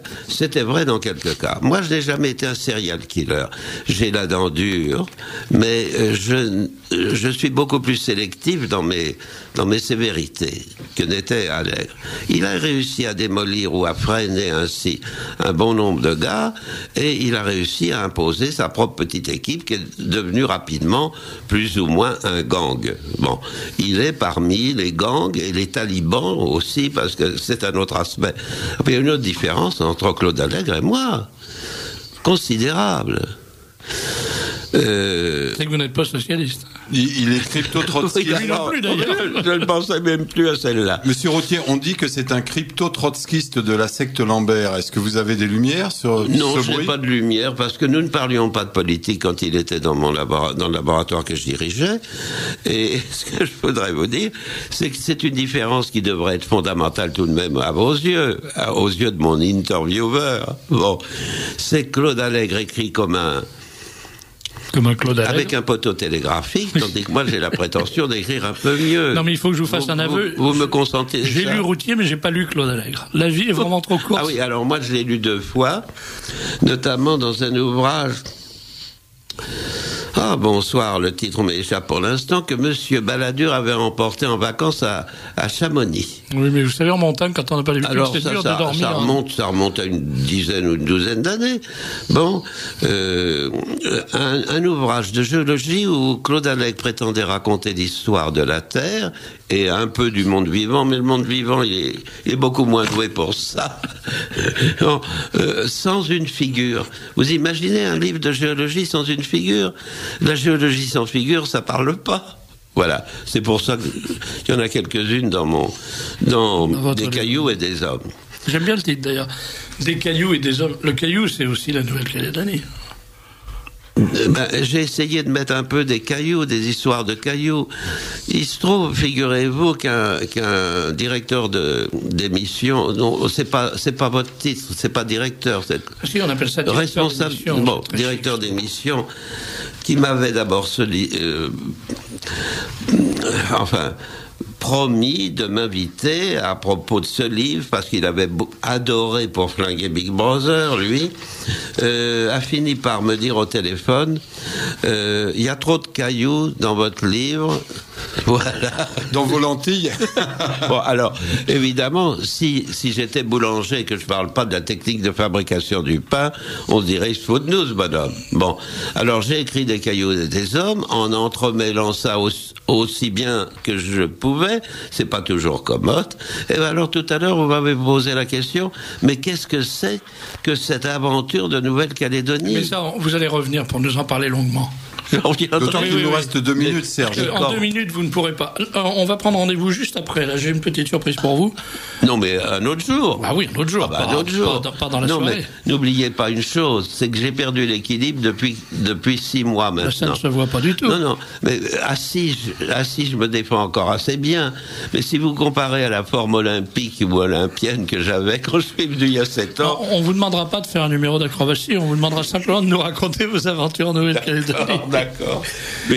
dans quelques cas. Moi je n'ai jamais été un serial killer. J'ai la dent dure, mais je suis beaucoup plus sélectif dans mes sévérités que n'était Allègre. Il a réussi à démolir ou à freiner ainsi un bon nombre de gars et il a réussi à imposer sa propre petite équipe qui est devenue rapidement plus ou moins un gang. Bon, il est parmi les gangs et les talibans aussi, parce que c'est un autre aspect. Il y a une autre différence entre Claude Allègre et moi, considérable. C'est que vous n'êtes pas socialiste. Il est crypto-trotskiste. Oui, je ne pensais même plus à celle-là. Monsieur Routier, on dit que c'est un crypto-trotskiste de la secte Lambert. Est-ce que vous avez des lumières sur Non, ce je bruit? n'ai pas de lumière, parce que nous ne parlions pas de politique quand il était dans le laboratoire que je dirigeais. Et ce que je voudrais vous dire, c'est que c'est une différence qui devrait être fondamentale tout de même à vos yeux de mon intervieweur. Bon, c'est Claude Allègre écrit comme un Claude Allègre. Avec un poteau télégraphique, tandis que moi j'ai la prétention d'écrire un peu mieux. Non mais il faut que je vous fasse un aveu. Vous me consentez? J'ai lu Routier, mais j'ai pas lu Claude Allègre. La vie est vraiment trop courte. Ah oui, alors moi je l'ai lu 2 fois, notamment dans un ouvrage Ah, bonsoir, le titre m'échappe pour l'instant, que Monsieur Balladur avait emporté en vacances à Chamonix. Oui, mais vous savez, en montagne, quand on n'a pas l'habitude, alors c'est dur de dormir. Ça remonte à une dizaine ou une douzaine d'années. Bon, un ouvrage de géologie où Claude Allègre prétendait raconter l'histoire de la Terre et un peu du monde vivant, mais le monde vivant, il est beaucoup moins doué pour ça. Non, sans une figure. Vous imaginez un livre de géologie sans une figure? La géologie sans figure, ça parle pas. Voilà, c'est pour ça qu'il y en a quelques-unes dans des cailloux et des hommes. J'aime bien le titre d'ailleurs. Des cailloux et des hommes. Le caillou, c'est aussi la Nouvelle-Calédonie. J'ai essayé de mettre un peu des cailloux, des histoires de cailloux. Il se trouve, figurez-vous, qu'un directeur d'émission, non, c'est pas votre titre, c'est pas directeur, c'est si, on appelle ça directeur d'émission. Bon, directeur d'émission, qui m'avait d'abord promis de m'inviter à propos de ce livre, parce qu'il avait adoré pour flinguer Big Brother, lui, a fini par me dire au téléphone, il y a trop de cailloux dans votre livre. Voilà. Dans vos lentilles. Bon, alors, évidemment, si j'étais boulanger et que je parle pas de la technique de fabrication du pain, on se dirait, il se fout de nous, ce bonhomme. Bon. Alors, j'ai écrit des cailloux et des hommes, en entremêlant ça aussi bien que je pouvais. C'est pas toujours commode. Et alors, tout à l'heure, vous m'avez posé la question, mais qu'est-ce que c'est que cette aventure de Nouvelle-Calédonie? Mais ça, vous allez revenir pour nous en parler longuement. D'autant qu'il nous reste 2 minutes, Serge. En 2 minutes, vous ne pourrez pas. On va prendre rendez-vous juste après. Là, j'ai une petite surprise pour vous. Non, mais un autre jour. Ah oui, un autre jour. Un autre jour. Pas dans la soirée. Mais n'oubliez pas une chose, c'est que j'ai perdu l'équilibre depuis 6 mois maintenant. Ça ne se voit pas du tout. Non, mais assis, je me défends encore assez bien. Mais si vous comparez à la forme olympique ou olympienne que j'avais quand je suis venu il y a 7 ans... On ne vous demandera pas de faire un numéro d'acrobatie, on vous demandera simplement de nous raconter vos aventures en Nouvelle-Calédonie. D'accord.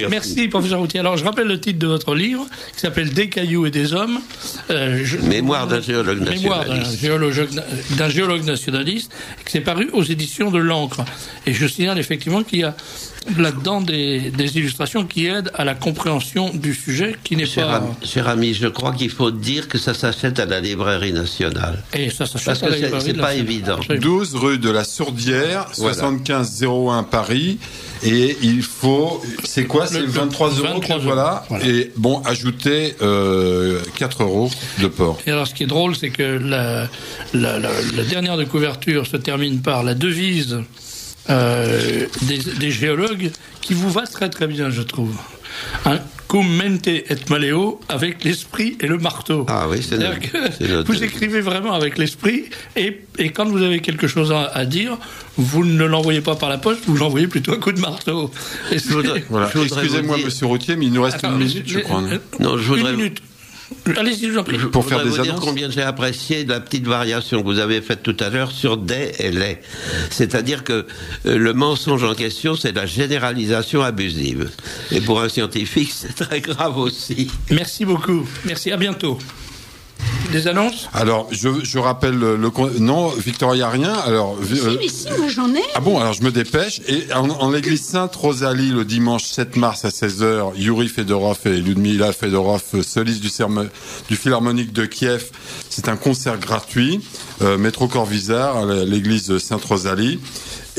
Merci, professeur Routier. Alors, je rappelle le titre de votre livre, qui s'appelle Des cailloux et des hommes. Mémoire d'un géologue nationaliste. Mémoire d'un géologue nationaliste, qui s'est paru aux éditions de l'Ancre. Et je signale effectivement qu'il y a là-dedans des illustrations qui aident à la compréhension du sujet, qui n'est pas... Cher ami, je crois qu'il faut dire que ça s'achète à la Librairie nationale. Et ça s'achète parce à la que Librairie c'est pas nationale. évident. 12 rue de la Sourdière, 7501 Paris. Et il faut... C'est quoi? C'est 23 €. 23 €. Voilà. Et bon, ajoutez 4 € de port. Et alors, ce qui est drôle, c'est que la dernière de couverture se termine par la devise des géologues, qui vous va très très bien, je trouve. Cum mente et maleo, avec l'esprit et le marteau. Ah oui, c'est noté. Vous écrivez vraiment avec l'esprit, et quand vous avez quelque chose à dire, vous ne l'envoyez pas par la poste, vous l'envoyez plutôt à coup de marteau. Voilà. Excusez-moi, monsieur Routier, mais il nous reste une minute, je crois. Non, je voudrais... Une minute. Allez-y, je vous en prie. Pour faire des vous dire annonces. combien j'ai apprécié la petite variation que vous avez faite tout à l'heure sur des et les. C'est-à-dire que le mensonge en question, c'est la généralisation abusive. Et pour un scientifique, c'est très grave aussi. Merci beaucoup. Merci, à bientôt. Des annonces? Alors, je rappelle non, Victoria, rien. Alors, mais si, moi j'en ai. Ah bon, alors je me dépêche. Et en l'église Sainte-Rosalie, le dimanche 7 mars à 16h, Yuri Fedorov et Ludmila Fedorov, soliste du Philharmonique de Kiev. C'est un concert gratuit, métro Corvisart, à l'église Sainte-Rosalie.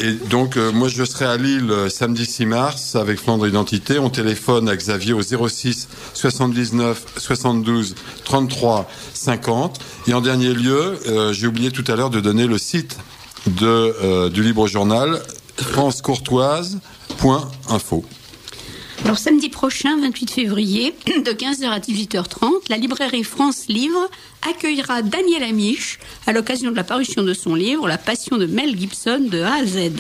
Et donc, moi, je serai à Lille samedi 6 mars avec Flandre Identité. On téléphone à Xavier au 06 79 72 33 50. Et en dernier lieu, j'ai oublié tout à l'heure de donner le site du Libre Journal, francecourtoise.info. Alors, samedi prochain, 28 février, de 15h à 18h30, la librairie France Livre accueillera Daniel Amiche à l'occasion de la parution de son livre « La passion de Mel Gibson de A à Z ».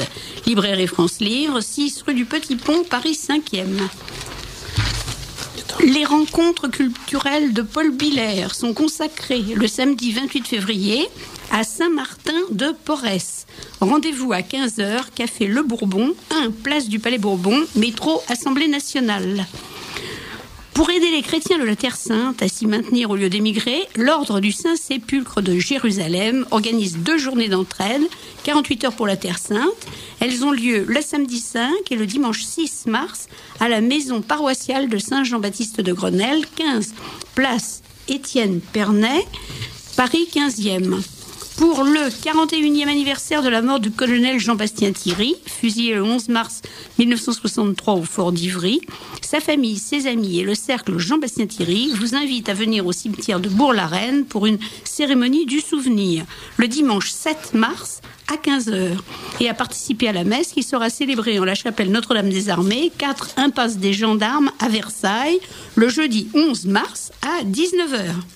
Librairie France Livre, 6 rue du Petit Pont, Paris 5e. Les rencontres culturelles de Paul Biller sont consacrées le samedi 28 février à Saint-Martin-de-Porès. Rendez-vous à 15h, café Le Bourbon, 1 place du Palais Bourbon, métro Assemblée nationale. Pour aider les chrétiens de la Terre Sainte à s'y maintenir au lieu d'émigrer, l'Ordre du Saint-Sépulcre de Jérusalem organise 2 journées d'entraide, 48 heures pour la Terre Sainte Elles ont lieu le samedi 5 et le dimanche 6 mars à la maison paroissiale de Saint-Jean-Baptiste de Grenelle, 15 place Étienne Pernet, Paris 15e. Pour le 41e anniversaire de la mort du colonel Jean-Bastien Thierry, fusillé le 11 mars 1963 au fort d'Ivry, sa famille, ses amis et le cercle Jean-Bastien Thierry vous invitent à venir au cimetière de Bourg-la-Reine pour une cérémonie du souvenir, le dimanche 7 mars à 15h, et à participer à la messe qui sera célébrée en la chapelle Notre-Dame-des-Armées, 4 impasse des Gendarmes à Versailles, le jeudi 11 mars à 19h.